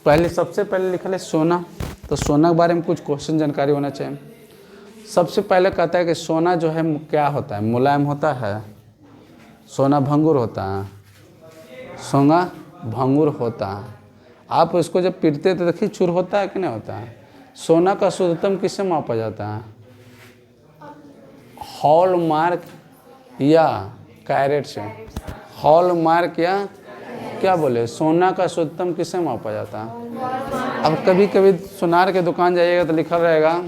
पहले सबसे पहले लिखा है सोना, तो सोना के बारे में कुछ क्वेश्चन जानकारी होना चाहिए। सबसे पहले कहता है कि सोना जो है क्या होता है? मुलायम होता है। सोना भंगुर होता है, सोना भंगुर होता है। आप इसको जब पीटते तो देखिए चूर होता है कि नहीं होता है? सोना का शुद्धतम किससे मापा जाता है? हॉलमार्क या कैरेट से? हॉलमार्क या क्या बोले, सोना का शुद्धतम किससे मापा जाता है? अब कभी कभी सुनार के दुकान जाइएगा तो लिखा रहेगा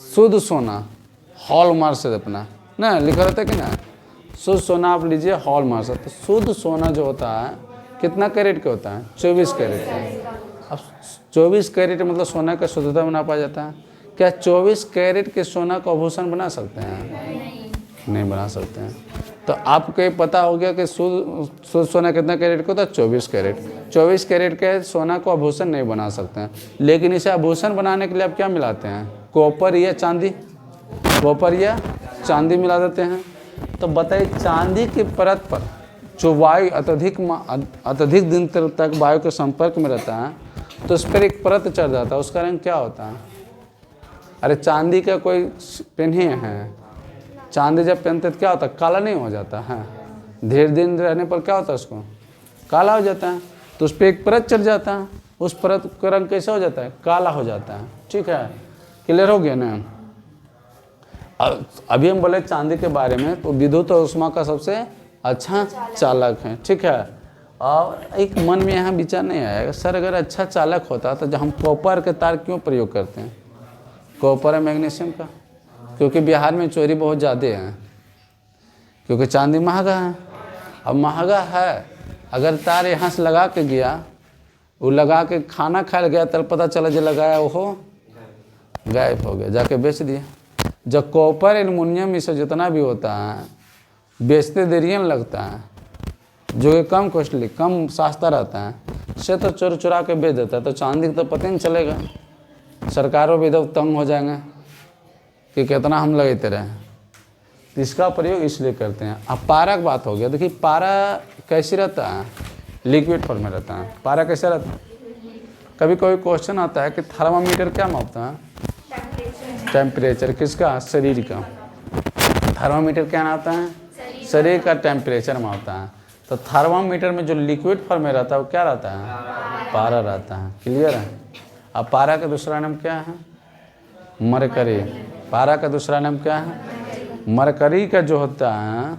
शुद्ध सोना, हॉलमार्क से अपना ना लिखा रहता है कि ना, शुद्ध सोना आप लीजिए हॉलमार्क से। तो शुद्ध सोना जो होता है कितना कैरेट का होता है? 24 कैरेट का। अब 24 कैरेट मतलब सोना का शुद्धता बना पाया जाता है। क्या 24 कैरेट के सोना का आभूषण बना सकते हैं? नहीं बना सकते हैं। तो आपको ये पता हो गया कि शुद्ध सोना कितना कैरेट का होता है? 24 कैरेट। 24 कैरेट के सोना को आभूषण नहीं बना सकते हैं, लेकिन इसे आभूषण बनाने के लिए आप क्या मिलाते हैं? कॉपर या चांदी, कॉपर या चांदी मिला देते हैं। तो बताइए, चांदी की परत पर जो वायु अत्यधिक दिन तक वायु के संपर्क में रहता है तो उस पर एक परत चढ़ जाता है, उसका रंग क्या होता है? अरे चांदी का कोई पहने हैं, चांदी जब पहनते तो क्या होता है? काला नहीं हो जाता है? धीरे दिन रहने पर क्या होता है? उसको काला हो जाता है। तो उस पर एक परत चढ़ जाता है, उस परत का रंग कैसा हो जाता है? काला हो जाता है। ठीक है, क्लियर हो गया ना? अभी हम बोले चांदी के बारे में, तो विद्युत और ऊष्मा का सबसे अच्छा चालक है। ठीक है, और एक मन में यहाँ विचार नहीं आएगा, सर अगर अच्छा चालक होता तो हम कॉपर के तार क्यों प्रयोग करते हैं? कॉपर है मैग्नीशियम का, क्योंकि बिहार में चोरी बहुत ज़्यादा है, क्योंकि चांदी महंगा है। अब महंगा है, अगर तार यहाँ से लगा के गया, वो लगा के खाना खाया गया, तब पता चला जो लगाया वो गायब हो गया, जाके बेच दिया। जब कॉपर एल्युमिनियम इसे जितना भी होता है बेचते देरी लगता है, जो कि कम कॉस्टली कम सस्ता रहता है, से तो चोर चुरा के बेच देता है। तो चांदी तो पता नहीं चलेगा, सरकारों भी इधर तंग हो जाएंगे कि कितना हम लगाते रहे। तो इसका प्रयोग इसलिए करते हैं। अब पारा की बात हो गया, देखिए पारा कैसे रहता है? लिक्विड फॉर्म में रहता है। पारा कैसे रहता है? कभी कोई क्वेश्चन आता है कि थर्मामीटर क्या मापता है? टेम्परेचर किसका? शरीर का। थर्मामीटर क्या नापता है? शरीर का टेम्परेचर मापता है। तो थर्मामीटर में जो लिक्विड फॉर्म में रहता है वो क्या रहता है? पारा रहता है। क्लियर है? अब पारा का दूसरा नाम क्या है? मरकरी। पारा का दूसरा नाम क्या है? मरकरी का जो होता है,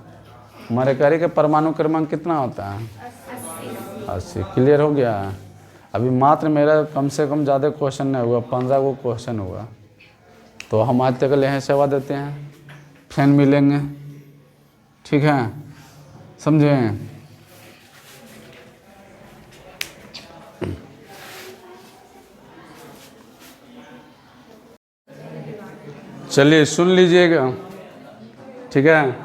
मरकरी का परमाणु क्रमांक कितना होता है? 80। क्लियर हो गया? अभी मात्र मेरा कम से कम ज़्यादा क्वेश्चन नहीं हुआ, 15 को क्वेश्चन हुआ। तो हम आज तक यहाँ सेवा देते हैं, फिर मिलेंगे। ठीक है, समझे? चलिए सुन लीजिएगा, ठीक है?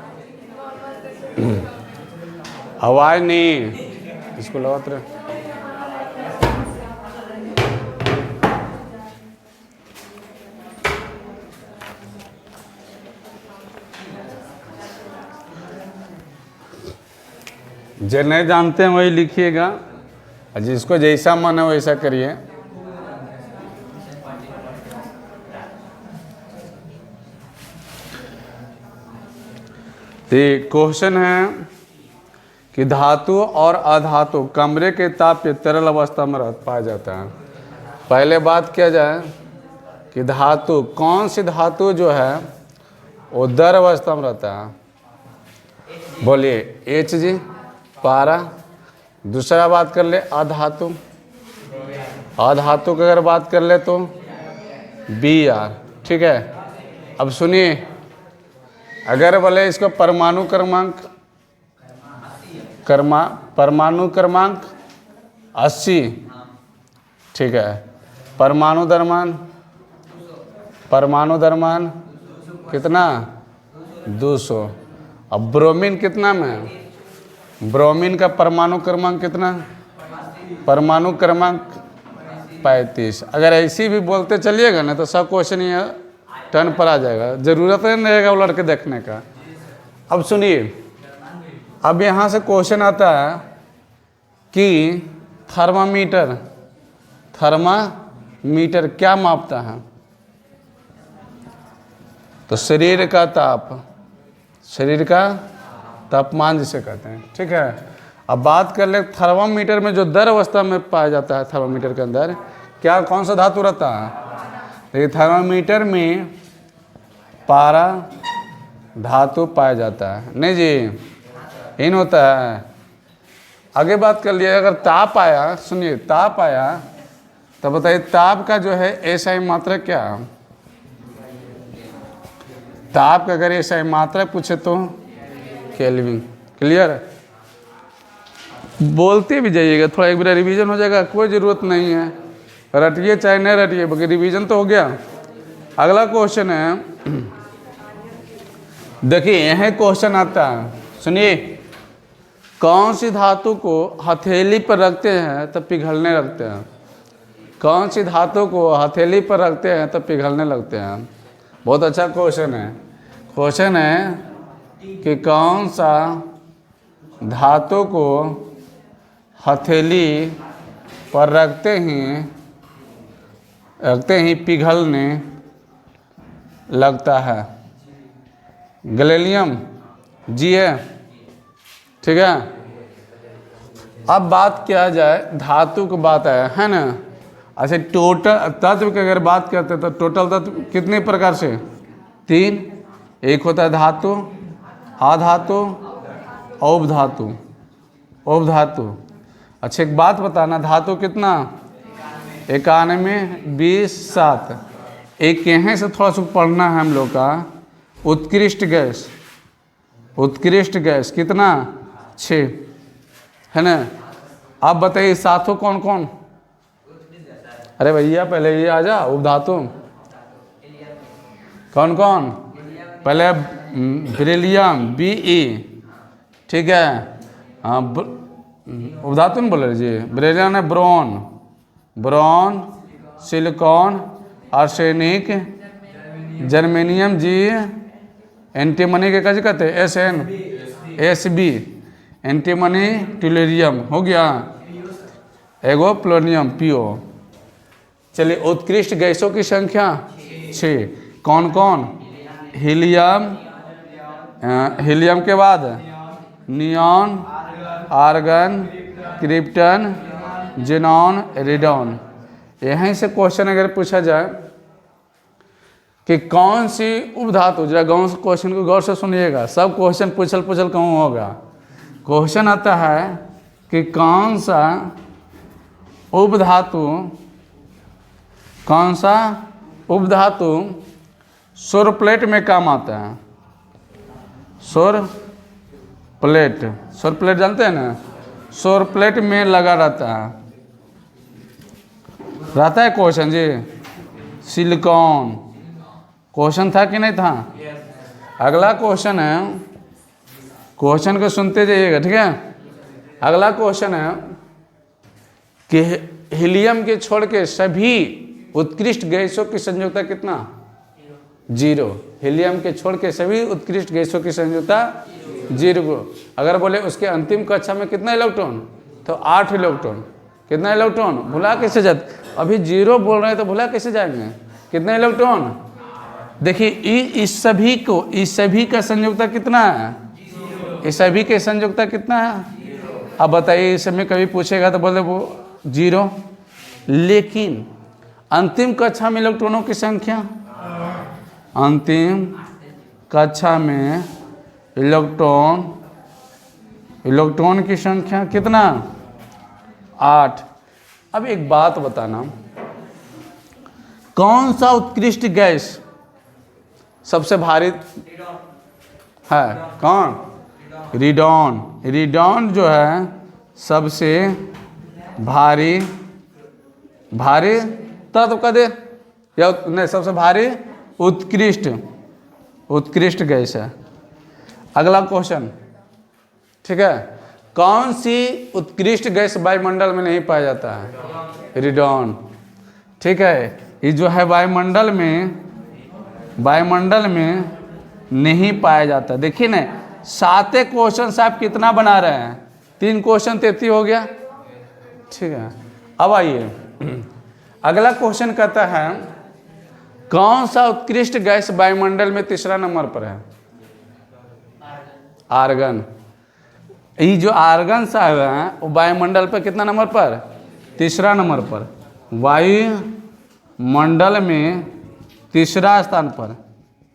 आवाज नहीं, इसको लगाते रहे। जो नहीं जानते हैं वही लिखिएगा, और जिसको जैसा मन है वैसा करिए। तो क्वेश्चन है कि धातु और अधातु कमरे के ताप पे तरल अवस्था में पाया जाता है। पहले बात किया जाए कि धातु, कौन सी धातु जो है वो द्रव अवस्था में रहता है? बोलिए एच जी, पारा। दूसरा बात कर ले अधातु, अधातु की अगर बात कर ले तो बी आर। ठीक है, अब सुनिए, अगर बोले इसको परमाणु क्रमांक, परमाणु क्रमांक 80, ठीक है, परमाणु द्रव्यमान कितना? 200। अब ब्रोमीन कितना में? ब्रोमीन का परमाणु क्रमांक कितना? परमाणु क्रमांक 35। अगर ऐसी भी बोलते चलिएगा ना तो सब क्वेश्चन ये टर्न पर आ जाएगा, जरूरत नहीं रहेगा वो लड़के देखने का। अब सुनिए, अब यहाँ से क्वेश्चन आता है कि थर्मामीटर क्या मापता है? तो शरीर का तापमान जिसे कहते हैं। ठीक है, अब बात कर ले थर्मामीटर में जो द्रव अवस्था में पाया जाता है, थर्मामीटर के अंदर क्या कौन सा धातु रहता है? देखिए थर्मामीटर में पारा धातु पाया जाता है, नहीं जी, इन होता है। आगे बात कर लिए, अगर ताप आया, सुनिए ताप आया तो बताइए ताप का जो है एसआई मात्रक क्या? ताप का अगर एसआई मात्रक पूछे तो केल्विन। क्लियर? बोलते भी जाइएगा, थोड़ा एक बार रिवीजन हो जाएगा, कोई ज़रूरत नहीं है, रटिए चाहे नहीं रटिए, बाकी रिवीजन तो हो गया। अगला क्वेश्चन है, देखिए यह क्वेश्चन आता है, सुनिए, कौन सी धातु को हथेली पर रखते हैं तब पिघलने लगते हैं? कौन सी धातु को हथेली पर रखते हैं तब पिघलने लगते हैं? बहुत अच्छा क्वेश्चन है। क्वेश्चन है कि कौन सा धातु को हथेली पर रखते ही पिघलने लगता है? गैलियम जी है, ठीक है। अब बात किया जाए धातु की बात है ना। अच्छा टोटल तत्व की अगर बात करते हैं तो टोटल तत्व कितने प्रकार से? 3। एक होता है धातु, अधातु, औपधातु। औपधातु, अच्छा एक बात बताना, धातु कितना? 91, 20, 7। एक यहाँ से थोड़ा सा पढ़ना है हम लोग का, उत्कृष्ट गैस। उत्कृष्ट गैस कितना? 6, है ना। आप बताइए साथों कौन कौन? अरे भैया पहले ये आ जा, उपधातु कौन कौन? पहले बेरिलियम Be, ठीक है। हाँ उपधातु नहीं बोल रहे जी। बेरिलियम है boron, boron, silicon, arsenic, germanium जी, एंटीमनी के कैसे कहते हैं? SN, SB, एंटीमनी ट्यूलेरियम हो गया, एगो प्लोनियम PO। चलिए उत्कृष्ट गैसों की संख्या 6। कौन कौन? हीलियम, हीलियम के बाद neon, argon, krypton, xenon, radon. यहीं से क्वेश्चन अगर पूछा जाए कि कौन सी उपधातु, जरा क्वेश्चन को गौर से सुनिएगा, सब क्वेश्चन पूछल कहूँ होगा। क्वेश्चन आता है कि कौन सा उपधातु, कौन सा उपधातु सौर प्लेट में काम आता है? सौर प्लेट, सौर प्लेट जानते हैं ना, सौर प्लेट में लगा रहता है क्वेश्चन जी। सिलिकॉन क्वेश्चन था कि नहीं था? अगला क्वेश्चन है, क्वेश्चन को सुनते जाइएगा, ठीक है। अगला क्वेश्चन है कि हीलियम के छोड़ के सभी उत्कृष्ट गैसों की संयोजकता कितना? 0। हीलियम के छोड़ के सभी उत्कृष्ट गैसों की संयोजकता 0। अगर बोले उसके अंतिम कक्षा में कितना इलेक्ट्रॉन, तो 8 इलेक्ट्रॉन। कितना इलेक्ट्रॉन? भुला कैसे जाते? अभी 0 बोल रहे हैं तो भुला कैसे जाएंगे? कितने इलेक्ट्रॉन? देखिए इस सभी का संयोजकता कितना है? इस सभी के संयोजकता कितना है? अब बताइए, इस समय कभी पूछेगा तो बोले वो 0। लेकिन अंतिम कक्षा में इलेक्ट्रॉनों की संख्या, अंतिम कक्षा में इलेक्ट्रॉन की संख्या कितना? 8। अब एक बात बताना, कौन सा उत्कृष्ट गैस सबसे भारी है? कौन? रेडॉन। रेडॉन जो है सबसे भारी तत्व का दे या नहीं, सबसे भारी उत्कृष्ट गैस है। अगला क्वेश्चन, ठीक है। कौन सी उत्कृष्ट गैस वायुमंडल में नहीं पाया जाता है? रेडॉन, ठीक है। ये जो है वायुमंडल में नहीं पाया जाता। देखिए ना, 7 क्वेश्चन से आप कितना बना रहे हैं? 3 क्वेश्चन 33 हो गया, ठीक है। अब आइए अगला क्वेश्चन कहता है, कौन सा उत्कृष्ट गैस वायुमंडल में तीसरा नंबर पर है? आर्गन। ये जो आर्गन साहब है वो वायुमंडल पर कितना नंबर पर? तीसरा नंबर पर। वायुमंडल में तीसरा स्थान पर,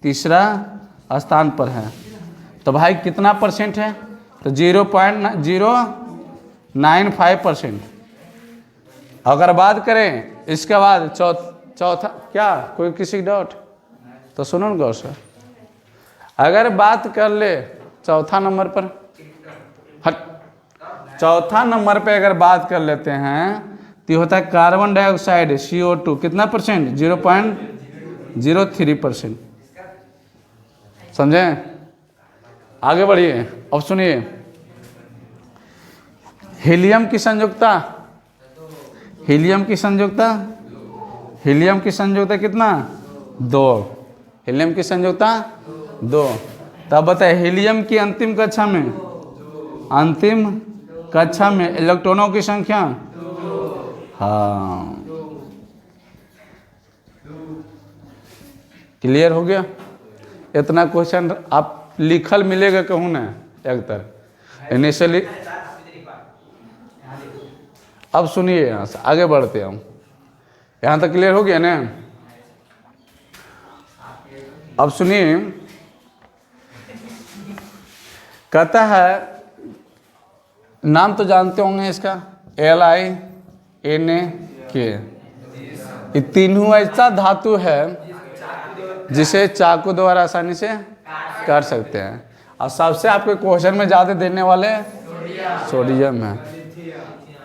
तीसरा स्थान पर है। तो भाई कितना परसेंट है? तो 0.095%। अगर बात करें इसके बाद चौथा क्या, कोई किसी डाउट? तो सुनो ना गौर से, अगर बात कर ले चौथा नंबर पर, चौथा नंबर पे अगर बात कर लेते हैं तो होता है कार्बन डाइऑक्साइड CO2 कितना परसेंट? 0.03%। समझे? आगे बढ़िए। अब सुनिए, हीलियम की संयुक्ता, हीलियम की संयुक्ता, हीलियम की संयुक्ता कितना? 2। हीलियम की संयुक्ता 2। तब बताए हीलियम की अंतिम कक्षा में, अंतिम कक्षा में इलेक्ट्रॉनों की संख्या, हाँ क्लियर हो गया? इतना क्वेश्चन आप लिखल मिलेगा कहूँ ना एक तरह इनिशियली। अब सुनिए, यहाँ से आगे बढ़ते हैं हम। यहाँ तक क्लियर हो गया ना? अब सुनिए, कहता है, नाम तो जानते होंगे इसका, LiNaK। ये तीनों ऐसा धातु है जिसे चाकू द्वारा आसानी से कर सकते हैं। और सबसे आपके क्वेश्चन में ज़्यादा देने वाले सोडियम है।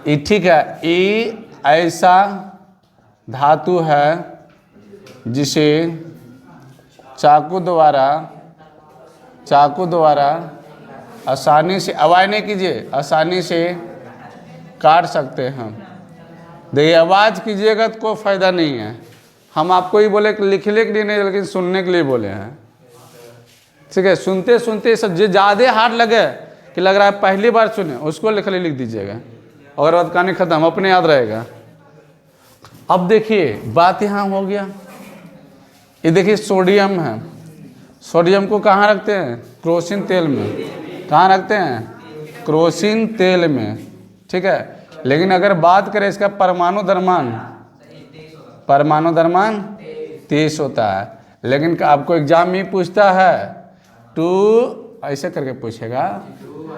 ये ठीक है, ये ऐसा धातु है जिसे चाकू द्वारा आसानी से, आवाज़ नहीं कीजिए, आसानी से काट सकते हैं। देखिए आवाज़ कीजिएगा तो कोई फ़ायदा नहीं है। हम आपको ही बोले कि लिखने के लिए नहीं, लेकिन सुनने के लिए बोले हैं। ठीक है, सुनते सुनते सब जो ज़्यादा हार्ड लगे कि लग रहा है पहली बार सुने, उसको लिख दीजिएगा, और बाद कहानी ख़त्म, अपने याद रहेगा। अब देखिए बात यहाँ हो गया, ये देखिए सोडियम है। सोडियम को कहाँ रखते हैं? क्रोसिन तेल में। कहाँ रखते हैं? क्रोसिन तेल में। ठीक है, लेकिन अगर बात करें इसका परमाणु द्रव्यमान, परमाणु द्रव्यमान 30 होता है। लेकिन आपको एग्जाम में पूछता है 2 ऐसे करके पूछेगा।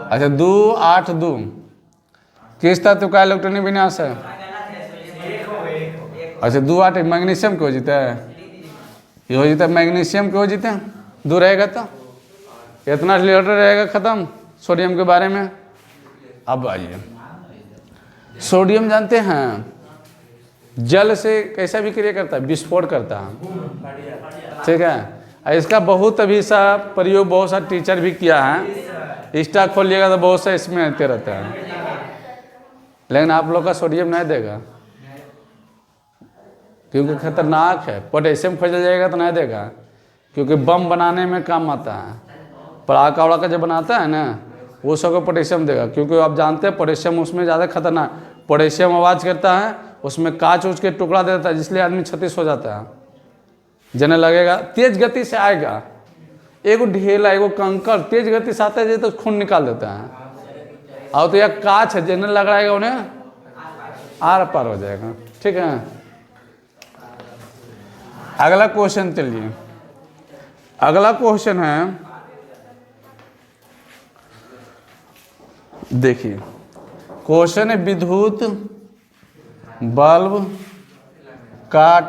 अच्छा 2 8 2 किस तत्व का इलेक्ट्रॉनिक विन्यास है? अच्छा 2 8 मैग्नीशियम क्यों जीता है? ये हो जीता है मैग्नीशियम क्यों जीते हैं? 2 रहेगा तो इतना लीटर रहेगा खत्म सोडियम के बारे में। अब आइए, सोडियम जानते हैं जल से कैसा भी क्रिया करता है? विस्फोट करता है। ठीक है, इसका बहुत अभी सा प्रयोग बहुत सा टीचर भी किया है। इंस्टा खोलिएगा तो बहुत सा इसमें आते रहता है, लेकिन आप लोग का सोडियम नहीं देगा क्योंकि खतरनाक है। पोटेशियम खोजा जाएगा तो नहीं देगा, क्योंकि बम बनाने में काम आता है। पड़ाका वड़ाका जब बनाता है ना, वो सबको पोटेशियम देगा, क्योंकि आप जानते हैं पोटेशियम उसमें ज़्यादा खतरनाक। पोटेशियम आवाज़ करता है, उसमें कांच उच के टुकड़ा देता है, जिसलिए आदमी क्षतिग्रस्त हो जाता है। जने लगेगा तेज गति से आएगा, एगो ढेला एगो कंकर तेज गति से आता है तो खून निकाल देता है। और तो यह कांच है, जने लगाएगा उन्हें आर पार हो जाएगा। ठीक है, अगला क्वेश्चन चलिए। अगला क्वेश्चन है, देखिए क्वेश्चन है विद्युत बल्ब का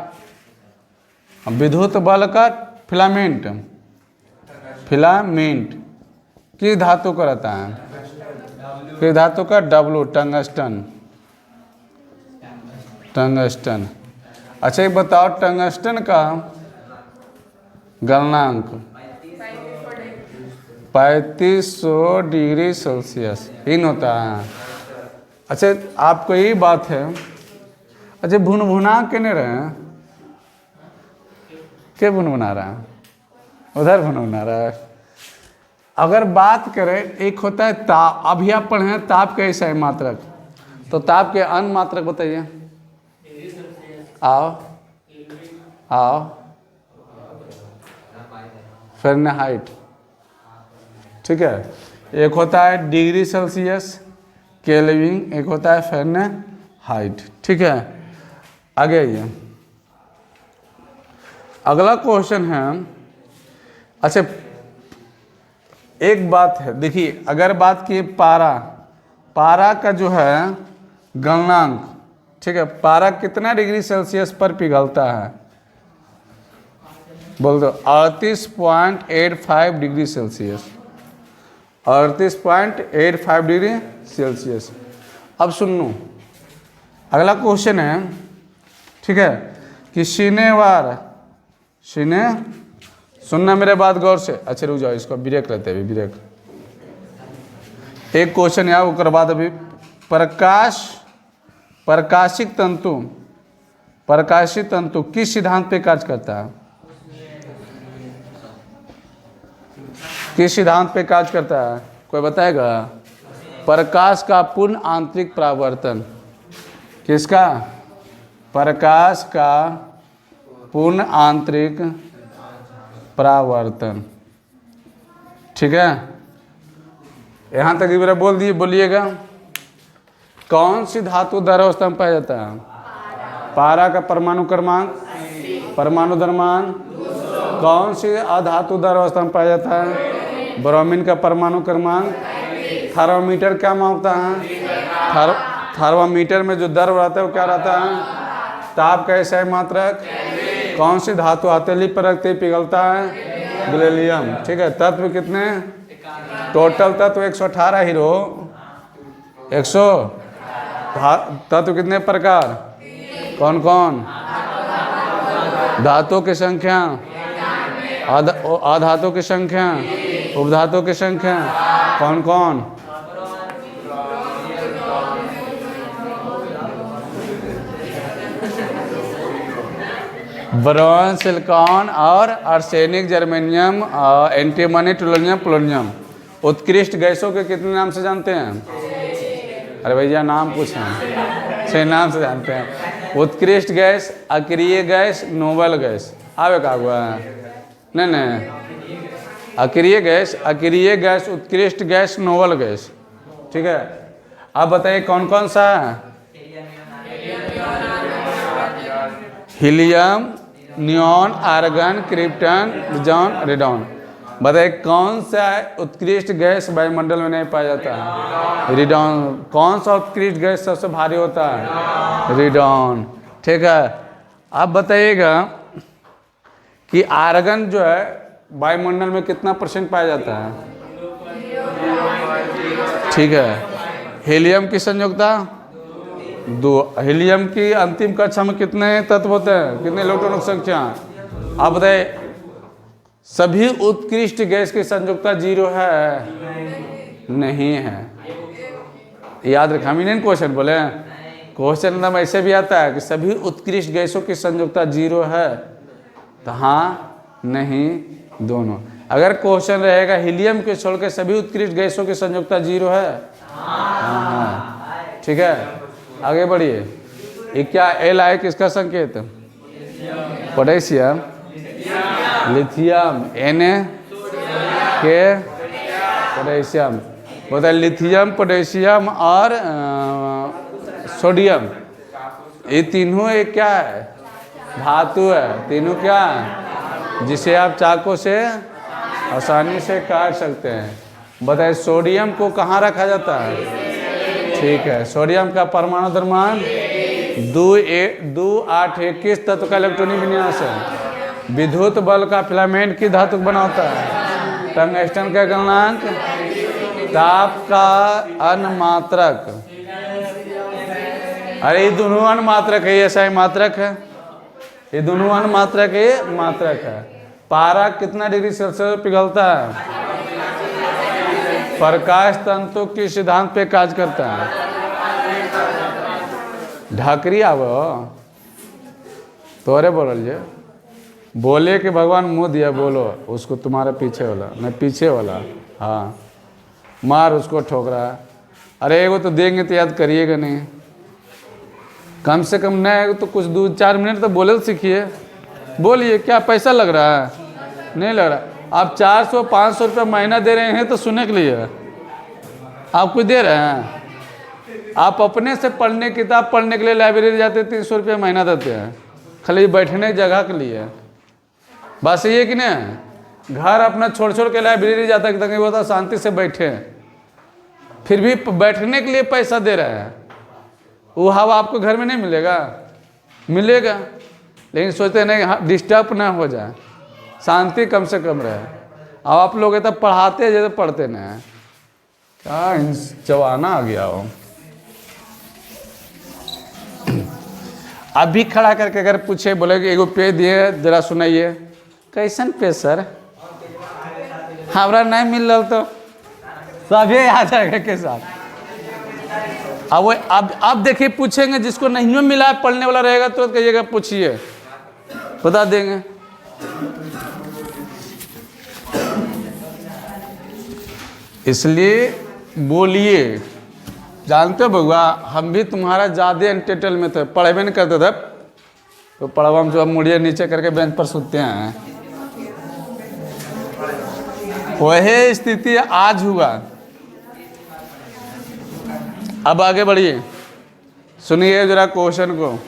फिलामेंट किस धातु का रहता है? किस धातु का? W tungsten. अच्छा एक बताओ, टंगस्टन का गलनांक 3500 डिग्री सेल्सियस इन होता है। अच्छा आपको यही बात है, अच्छा भुनभुना के नहीं रहे हैं? क्या भुनभुना रहा है? उधर भुनभुना रहा है। अगर बात करें, एक होता है ताप, अभी आप पढ़े हैं ताप कैसा है मात्रक, तो ताप के अन्य मात्रक बताइए। आओ फ़ारेनहाइट। ठीक है, एक होता है डिग्री सेल्सियस केल्विन, एक होता है फ़ारेनहाइट। ठीक है, आगे आइए। अगला क्वेश्चन है, अच्छा एक बात है, देखिए अगर बात की पारा का जो है गलनांक, ठीक है, पारा कितना डिग्री सेल्सियस पर पिघलता है? बोल दो 38.85 डिग्री सेल्सियस, 38.85 डिग्री सेल्सियस। अब सुन लो, अगला क्वेश्चन है, ठीक है, कि सुनना मेरे बात गौर से। अच्छा रुक जाओ, इसको ब्रेक लेते हैं, अभी ब्रेक। एक क्वेश्चन है, वो बाद अभी प्रकाशित तंतु किस सिद्धांत पे कार्य करता है? किस सिद्धांत पे कार्य करता है, कोई बताएगा? प्रकाश का पूर्ण आंतरिक परावर्तन। किसका? प्रकाश का पूर्ण आंतरिक परावर्तन, ठीक है। यहाँ तक मेरा बोल दिए, बोलिएगा। कौन सी धातु द्रव्यावस्था में पाया जाता है? पारा का परमाणु क्रमांक, परमाणु द्रव्यमान। कौन सी अधातु द्रव्यावस्था में पाया जाता है? ब्रोमीन का परमाणु क्रमांक। थर्मामीटर क्या मापता है? थर्मामीटर में जो द्रव रहता है वो क्या रहता है? ताप का एसआई मात्रक। कौन सी धातु हथेली पर रखते ही पिघलता है? गैलियम, ठीक है। तत्व कितने? टोटल तत्व 118 हीरो। 100 तत्व कितने प्रकार? कौन कौन? धातुओं की संख्या, अधातुओं की संख्या, उपधातुओं की संख्या, कौन कौन? बोरॉन, सिलिकॉन और आर्सेनिक, जर्मेनियम, एंटीमनी, टोलोनियम, पोलोनियम। उत्कृष्ट गैसों के कितने नाम से जानते हैं? अरे भैया नाम पूछें, 6 नाम से जानते हैं। उत्कृष्ट गैस, अक्रिय गैस, नोबल गैस। आवे का हुआ है? नहीं, अक्रिय गैस, उत्कृष्ट गैस, नोबल गैस, ठीक है। अब बताइए कौन कौन सा है? हीलियम, नियॉन, आर्गन, क्रिप्टन, रिजॉन, रेडॉन। बताइए कौन सा उत्कृष्ट गैस वायुमंडल में नहीं पाया जाता है? रेडॉन। कौन सा उत्कृष्ट गैस सबसे भारी होता है? रेडॉन, ठीक है। अब बताइएगा कि आर्गन जो है वायुमंडल में कितना % पाया जाता है? ठीक है। हीलियम की संयोजकता 2। हीलियम की अंतिम कक्षा में कितने तत्व होते हैं? कितने इलेक्ट्रॉनों की संख्या? आप बताइए सभी उत्कृष्ट गैस की संयोजकता 0 है? नहीं है। याद रखा, हम नहीं क्वेश्चन बोले, क्वेश्चन मतलब ऐसे भी आता है कि सभी उत्कृष्ट गैसों की संयोजकता 0 है, तो हाँ नहीं दोनों। अगर क्वेश्चन रहेगा हीलियम के छोड़ के सभी उत्कृष्ट गैसों की संयोजकता 0 है, हाँ, ठीक है। आगे बढ़िए। ये क्या एल आए किसका संकेत? पोटेशियम, लिथियम, Na के पोटेशियम। बताए लिथियम, पोटेशियम और सोडियम, ये तीनों एक क्या है? धातु है। तीनों क्या है? जिसे आप चाकू से आसानी से काट सकते हैं। बताइए सोडियम को कहाँ रखा जाता है? ठीक है। सोडियम का परमाणु द्रव्यमान 2.821 तत्व का इलेक्ट्रॉनिक विन्यास है। विद्युत बल का फिलामेंट की धातु बनाता है। टंगस्टन का गलनांक, ताप का अनुमात्रक। अरे ये दोनों अनुमात्रक है, ये सही मात्रक है। ये दोनों अनुमात्रक है, मात्रक है। पारा कितना डिग्री सेल्सियस पिघलता है? प्रकाश तंतु के सिद्धांत पे कार्य करता है। ढाकरी आवो तोरे बोल जे बोले कि भगवान मुँह दिया बोलो उसको, तुम्हारे पीछे वाला मैं पीछे वाला, हाँ मार उसको ठोक रहा है। अरे एगो तो देंगे तो याद करिएगा नहीं, कम से कम नहीं तो कुछ 2-4 मिनट तो बोले तो सीखिए। बोलिए क्या पैसा लग रहा है? नहीं लग रहा। आप 400-500 रुपये महीना दे रहे हैं तो सुनने के लिए आप कुछ दे रहे हैं? आप अपने से पढ़ने किताब पढ़ने के लिए लाइब्रेरी जाते 300 रुपये महीना देते हैं, खाली बैठने की जगह के लिए। बात सही है कि नहीं? घर अपना छोड़ छोड़ के लाइब्रेरी जाता है ताकि वो शांति से बैठे, फिर भी बैठने के लिए पैसा दे रहा है। वो हवा आपको घर में नहीं मिलेगा? मिलेगा, लेकिन सोचते नहीं डिस्टर्ब ना हो जाए, शांति कम से कम रहे। अब आप लोग तो पढ़ाते हैं जैसे पढ़ते नहीं, क्या जमाना आ गया हो। अभी खड़ा करके अगर पूछे, बोले कि एगो पे दिए जरा सुनाइए, कैसन पे सर, हमारा नहीं मिल रहा तो सभी आ जाएगा के साथ। अब वो अब देखिए पूछेंगे, जिसको नहीं मिला पढ़ने वाला रहेगा तो कहिएगा पूछिए, बता देंगे। इसलिए बोलिए, जानते हो बउआ, हम भी तुम्हारा ज़्यादा एंटेटल में थे, पढ़े नहीं करते थे, तो पढ़वा हम जो अब मुड़िए नीचे करके बेंच पर सूते हैं, वही स्थिति आज हुआ। अब आगे बढ़िए, सुनिए जरा क्वेश्चन को।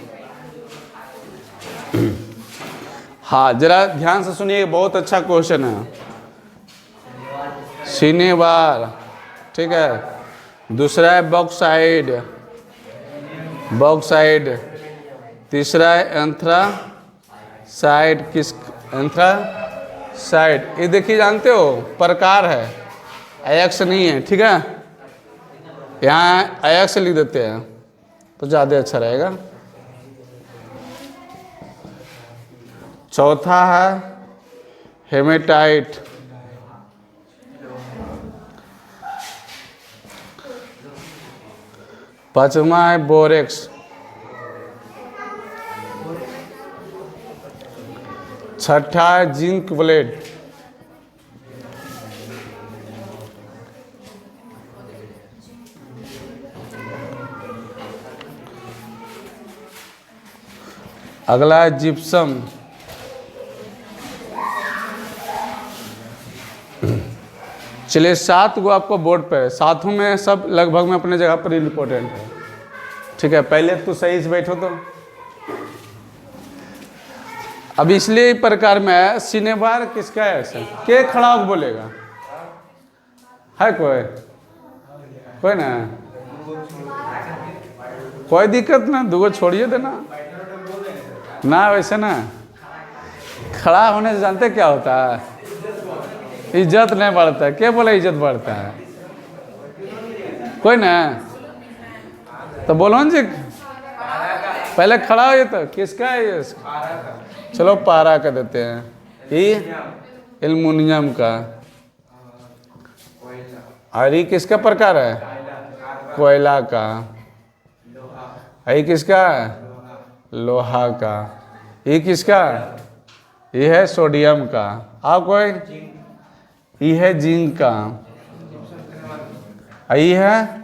हाँ जरा ध्यान से सुनिए, बहुत अच्छा क्वेश्चन है। सिनेबार, ठीक है। दूसरा है बॉक्साइड, बॉक्साइड। तीसरा है एंथ्रासाइड, किस एंथ्रासाइड, ये देखिए जानते हो प्रकार है, अयक्स नहीं है, ठीक है। यहाँ अयक्स लिख देते हैं तो ज़्यादा अच्छा रहेगा। चौथा है हेमेटाइट, पांचवा है बोरेक्स, छठा है जिंक ब्लेड, अगला है जिप्सम, चलिए 7 गो आपको बोर्ड पे है, सातों में सब लगभग में अपने जगह पर इम्पोर्टेंट है, ठीक है। पहले तो सही से बैठो। तो अब इसलिए प्रकार में है, सिनेबार किसका है ऐसा, के खड़ा होकर बोलेगा, है कोई कोई ना, कोई दिक्कत ना, दूगो छोड़िए देना ना, वैसे ना खड़ा होने से जानते क्या होता है, इज्जत नहीं बढ़ता है। क्या बोले इज्जत बढ़ता है, कोई ना, तो बोलो जी पहले खड़ा हो, ये तो किसका है ये, चलो पारा का देते हैं, ये एल्युमिनियम का, और ये किसका प्रकार है, कोयला का, ये किसका, लोहा का, ये किसका, ये है सोडियम का, आप कोई, ये है जिंक का, ये है,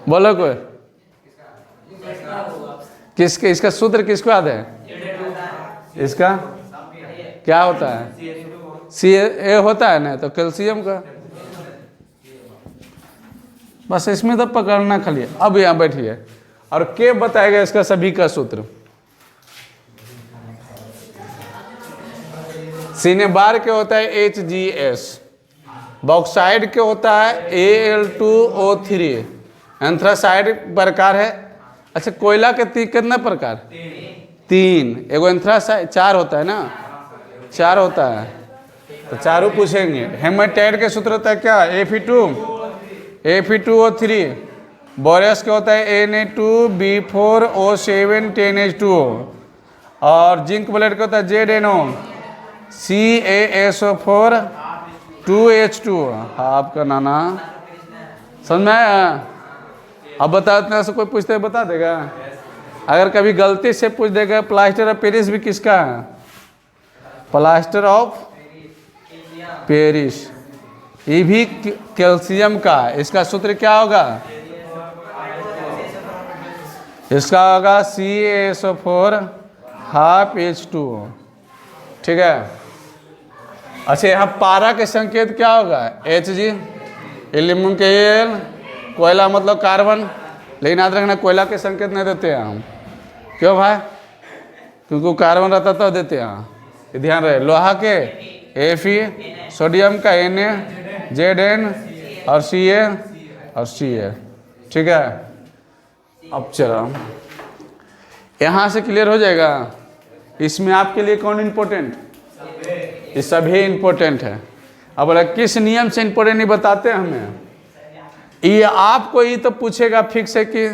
बोलो कोई, किसके, इसका सूत्र किसको याद है, इसका क्या होता है, सी होता है ना, तो कैल्शियम का, बस इसमें तो पकड़ना खाली। अब यहाँ बैठिए और के बताएगा इसका सभी का सूत्र। सिनेबार के होता है HgS, बॉक्साइड के होता है Al2O3, एंथ्रासाइड प्रकार है। अच्छा कोयला के कितना प्रकार, 3, एगो एंथ्रासाइड 4 होता है ना, 4 होता है, तो चारों पूछेंगे। हेमेटाइट के सूत्र होता है क्या, Fe2O3, बोरेक्स के होता है Na2B4O7 10H2O, और जिंक ब्लेड का होता है ZnO CaSO4 2H2। हाँ आपका नाना समझ में आया। अब बता इतना से कोई पूछते बता देगा, अगर कभी गलती से पूछ देगा प्लास्टर ऑफ पेरिस भी किसका है, प्लास्टर ऑफ पेरिस, ये भी कैल्शियम का, इसका सूत्र क्या होगा, इसका होगा CaSO4 हाफ H2O, ठीक है। अच्छा यहाँ पारा के संकेत क्या होगा, Hg, एल्यूमिनियम के Al, कोयला मतलब कार्बन, लेकिन याद रखना कोयला के संकेत नहीं देते हैं हम, क्यों भाई, क्योंकि कार्बन रहता तो देते हैं, ये ध्यान रहे, लोहा के Fe, सोडियम का Na, Zn और Ca और Ca। ठीक है, अब चलो यहाँ से क्लियर हो जाएगा। इसमें आपके लिए कौन इम्पोर्टेंट? ये सभी इम्पोर्टेंट है। अब बोला किस नियम से इम्पोर्टेंट नहीं बताते हमें, ये आपको ये तो पूछेगा फिक्स है कि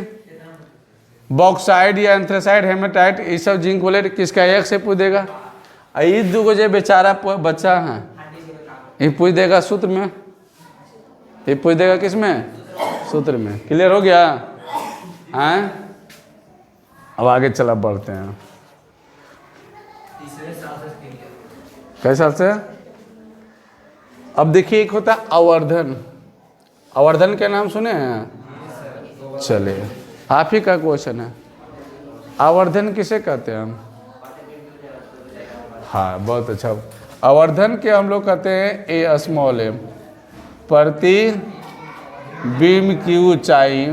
बॉक्साइड या एंथ्रेसाइड, हेमेटाइट, ये सब जिंक बोलेट किसका एक से पूछ देगा। ये दो जो बेचारा बच्चा है ये पूछ देगा सूत्र में, ये पूछ देगा किस में? सूत्र में। क्लियर हो गया? हैं? अब आगे चला बढ़ते हैं। कैसे साल से? अब देखिए एक होता है आवर्धन। आवर्धन के नाम सुने हैं? चलिए आप ही का क्वेश्चन है, आवर्धन किसे कहते हैं हम? हाँ बहुत अच्छा। आवर्धन के हम लोग कहते हैं ए स्मॉल एम, प्रति बीम की ऊंचाई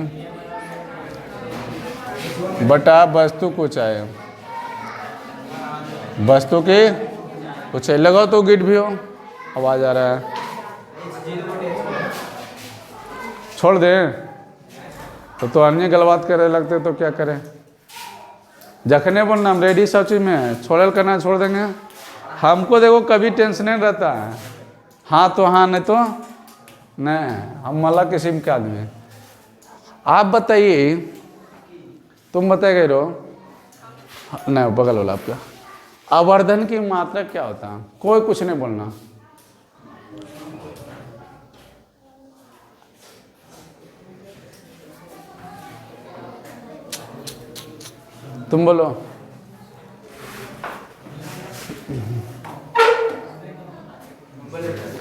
बटा वस्तु की ऊंचाई। वस्तु की ऊंचाई लगाओ तो गिट भी हो, आवाज आ रहा है, छोड़ दें तो अन्य गलबात करे लगते तो क्या करें? जखने बोलना हम रेडी सब चीज में, छोड़ल करना छोड़ देंगे। हमको देखो कभी टेंशन नहीं रहता है, हाँ तो हाँ नहीं तो नहीं, हम मला किस्म के आदमी हैं। आप बताइए, तुम बताए गए रहो नहीं, बगल वाला आपका। आवर्धन की मात्रा क्या होता है? कोई कुछ नहीं बोलना। तुम बोलो।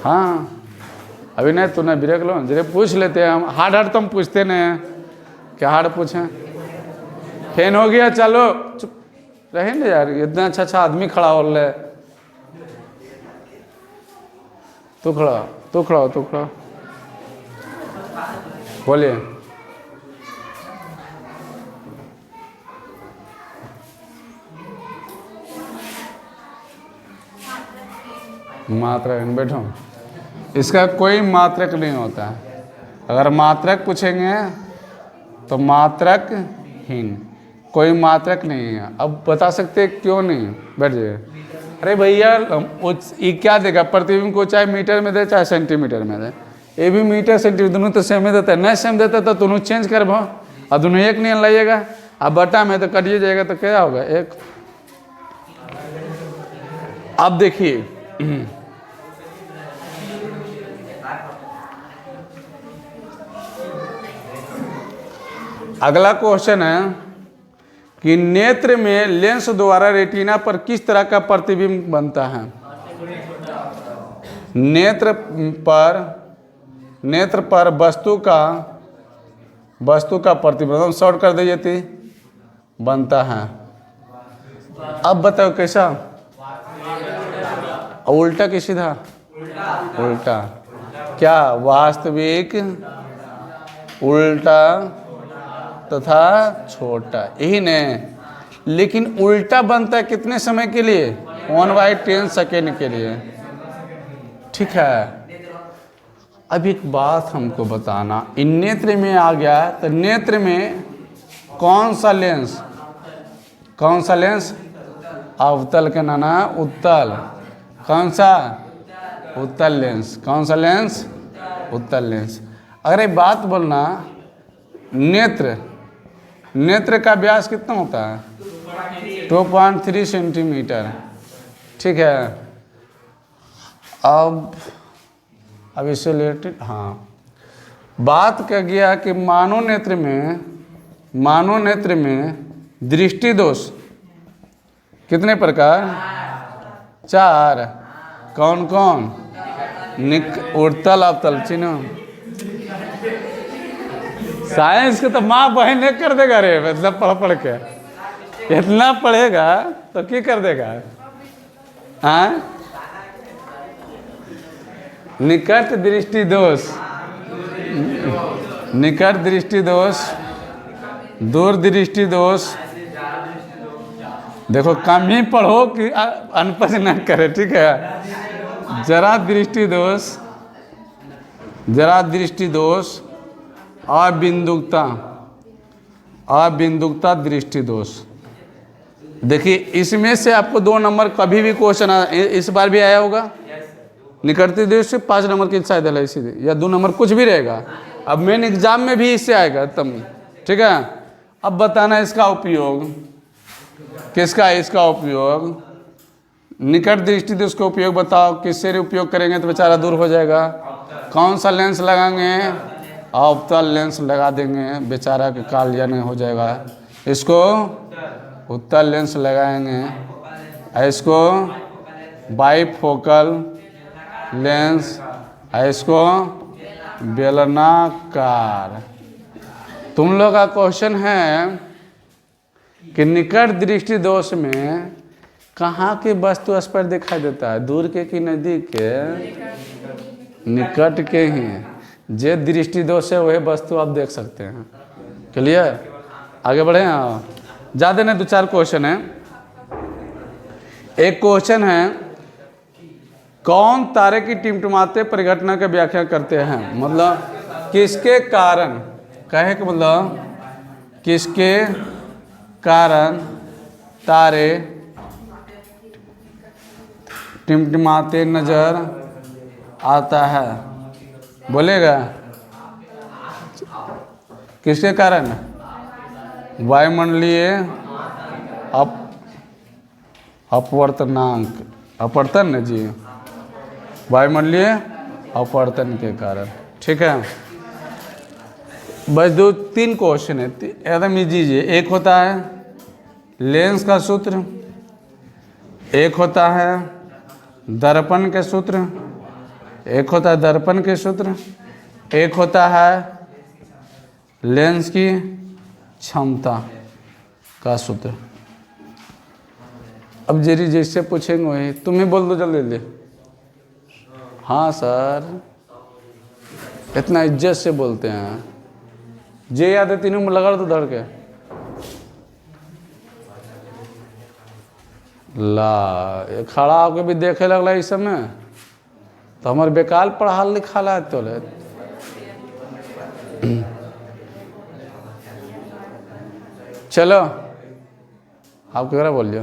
हाँ अभी नहीं, तूने ब्रेक लो, जरे पूछ लेते हैं हम। हार्ड तुम पूछते नहीं हैं, क्या हार्ड पूछें? फैन हो गया, चलो चुप रहे ना यार, इतना अच्छा अच्छा आदमी खड़ा हो रहा है। तू खड़ा, तू खड़ा, तू खड़ा, बोलिए। मात्रक, बैठो। इसका कोई मात्रक नहीं होता है। अगर मात्रक पूछेंगे तो मात्रक हीन, कोई मात्रक नहीं है। अब बता सकते क्यों नहीं? बैठ जाइए। अरे भैया ये क्या देगा? प्रतिबिंब को चाहे मीटर में दे चाहे सेंटीमीटर में दे, ये भी मीटर सेंटीमीटर दोनों तो सेम ही देता है। नहीं सेम देता तो दोनों चेंज कर भाव, और दोनों एक नहीं लाइएगा। अब बटा में तो कटिए जाएगा तो क्या होगा? एक। अब देखिए अगला क्वेश्चन है कि नेत्र में लेंस द्वारा रेटिना पर किस तरह का प्रतिबिंब बनता है? नेत्र पर वस्तु का प्रतिबिंब शॉर्ट कर दीजिए थी बनता है। अब बताओ कैसा? उल्टा कि सीधा? उल्टा। क्या वास्तविक, उल्टा तथा छोटा, यही ने। लेकिन उल्टा बनता है कितने समय के लिए? 1/10 सेकेंड के लिए। ठीक है। अब एक बात हमको बताना, इन नेत्र में आ गया तो नेत्र में कौन सा लेंस? कौन सा लेंस? अवतल के नाना उत्तल। कौन सा? उत्तल लेंस। कौन सा लेंस? उत्तल लेंस। अगर ये बात बोलना, नेत्र का व्यास कितना होता है? 2.3 सेंटीमीटर। ठीक है। अब इससे रिलेटेड हाँ बात कर गया कि मानव नेत्र में दृष्टि दोष कितने प्रकार? 4। कौन कौन? उत्तल अवतल। चिन्ह साइंस के तो माँ बहन नहीं कर देगा रे, मतलब पढ़ के इतना पढ़ेगा तो क्या कर देगा? हाँ निकट दृष्टि दोष, निकट दृष्टि दोष, दूर दृष्टि दोष, देखो कम ही पढ़ो कि अनपढ़ न करे, ठीक है। जरा दृष्टि दोष, जरा दृष्टि दोष, अबिंदुकता, अबिंदुकता दृष्टि दोष। देखिए इसमें से आपको 2 नंबर कभी भी क्वेश्चन इस बार भी आया होगा, निकटती दृष्टि 5 नंबर की शायद है सीधे, या 2 नंबर कुछ भी रहेगा। अब मेन एग्जाम में भी इससे आएगा तब, ठीक है। अब बताना इसका उपयोग किसका, इसका उपयोग निकट दृष्टि दोष का उपयोग बताओ, किससे उपयोग करेंगे तो बेचारा दूर हो जाएगा। कौन सा लेंस लगाएंगे, अवतल लेंस लगा देंगे, बेचारा के काल या नहीं हो जाएगा। इसको उत्तल लेंस लगाएंगे, इसको बाईफोकल लेंस, इसको बेलनाकार। तुम लोग का क्वेश्चन है कि निकट दृष्टि दोष में कहाँ की वस्तु स्पर्श दिखाई देता है, दूर के कि नजदीक के, निकट के ही। जे दृष्टि दोष है वही वस्तु आप देख सकते हैं। क्लियर, आगे बढ़े। ज़्यादा नहीं 2-4 क्वेश्चन है। एक क्वेश्चन है, कौन तारे की टिमटिमाते परिघटना की व्याख्या करते हैं, मतलब किसके कारण, कहे कि मतलब किसके कारण तारे टिमटिमाते नजर आता है, बोलेगा किसके कारण। वायुमंडलीय अपवर्तनांक, अपवर्तन न जी, वायुमंडलीय अपवर्तन के कारण, ठीक है। बस 2-3 क्वेश्चन है, एकदम इजी है। एक होता है लेंस का सूत्र, एक होता है दर्पण के सूत्र, एक होता है दर्पण के सूत्र, एक होता है लेंस की क्षमता का सूत्र। अब जेरी जैसे पूछेंगे वही तुम ही बोल दो जल्दी जल्दी। हाँ सर, इतना इज्जत से बोलते हैं। जे याद है तीनों में लगा दो धड़ के। ला ये खड़ा होकर भी देखे लगला इस समय, तो हमारे बेकाल पढ़ा लिखा ला तो चलो आप क्या बोलिए।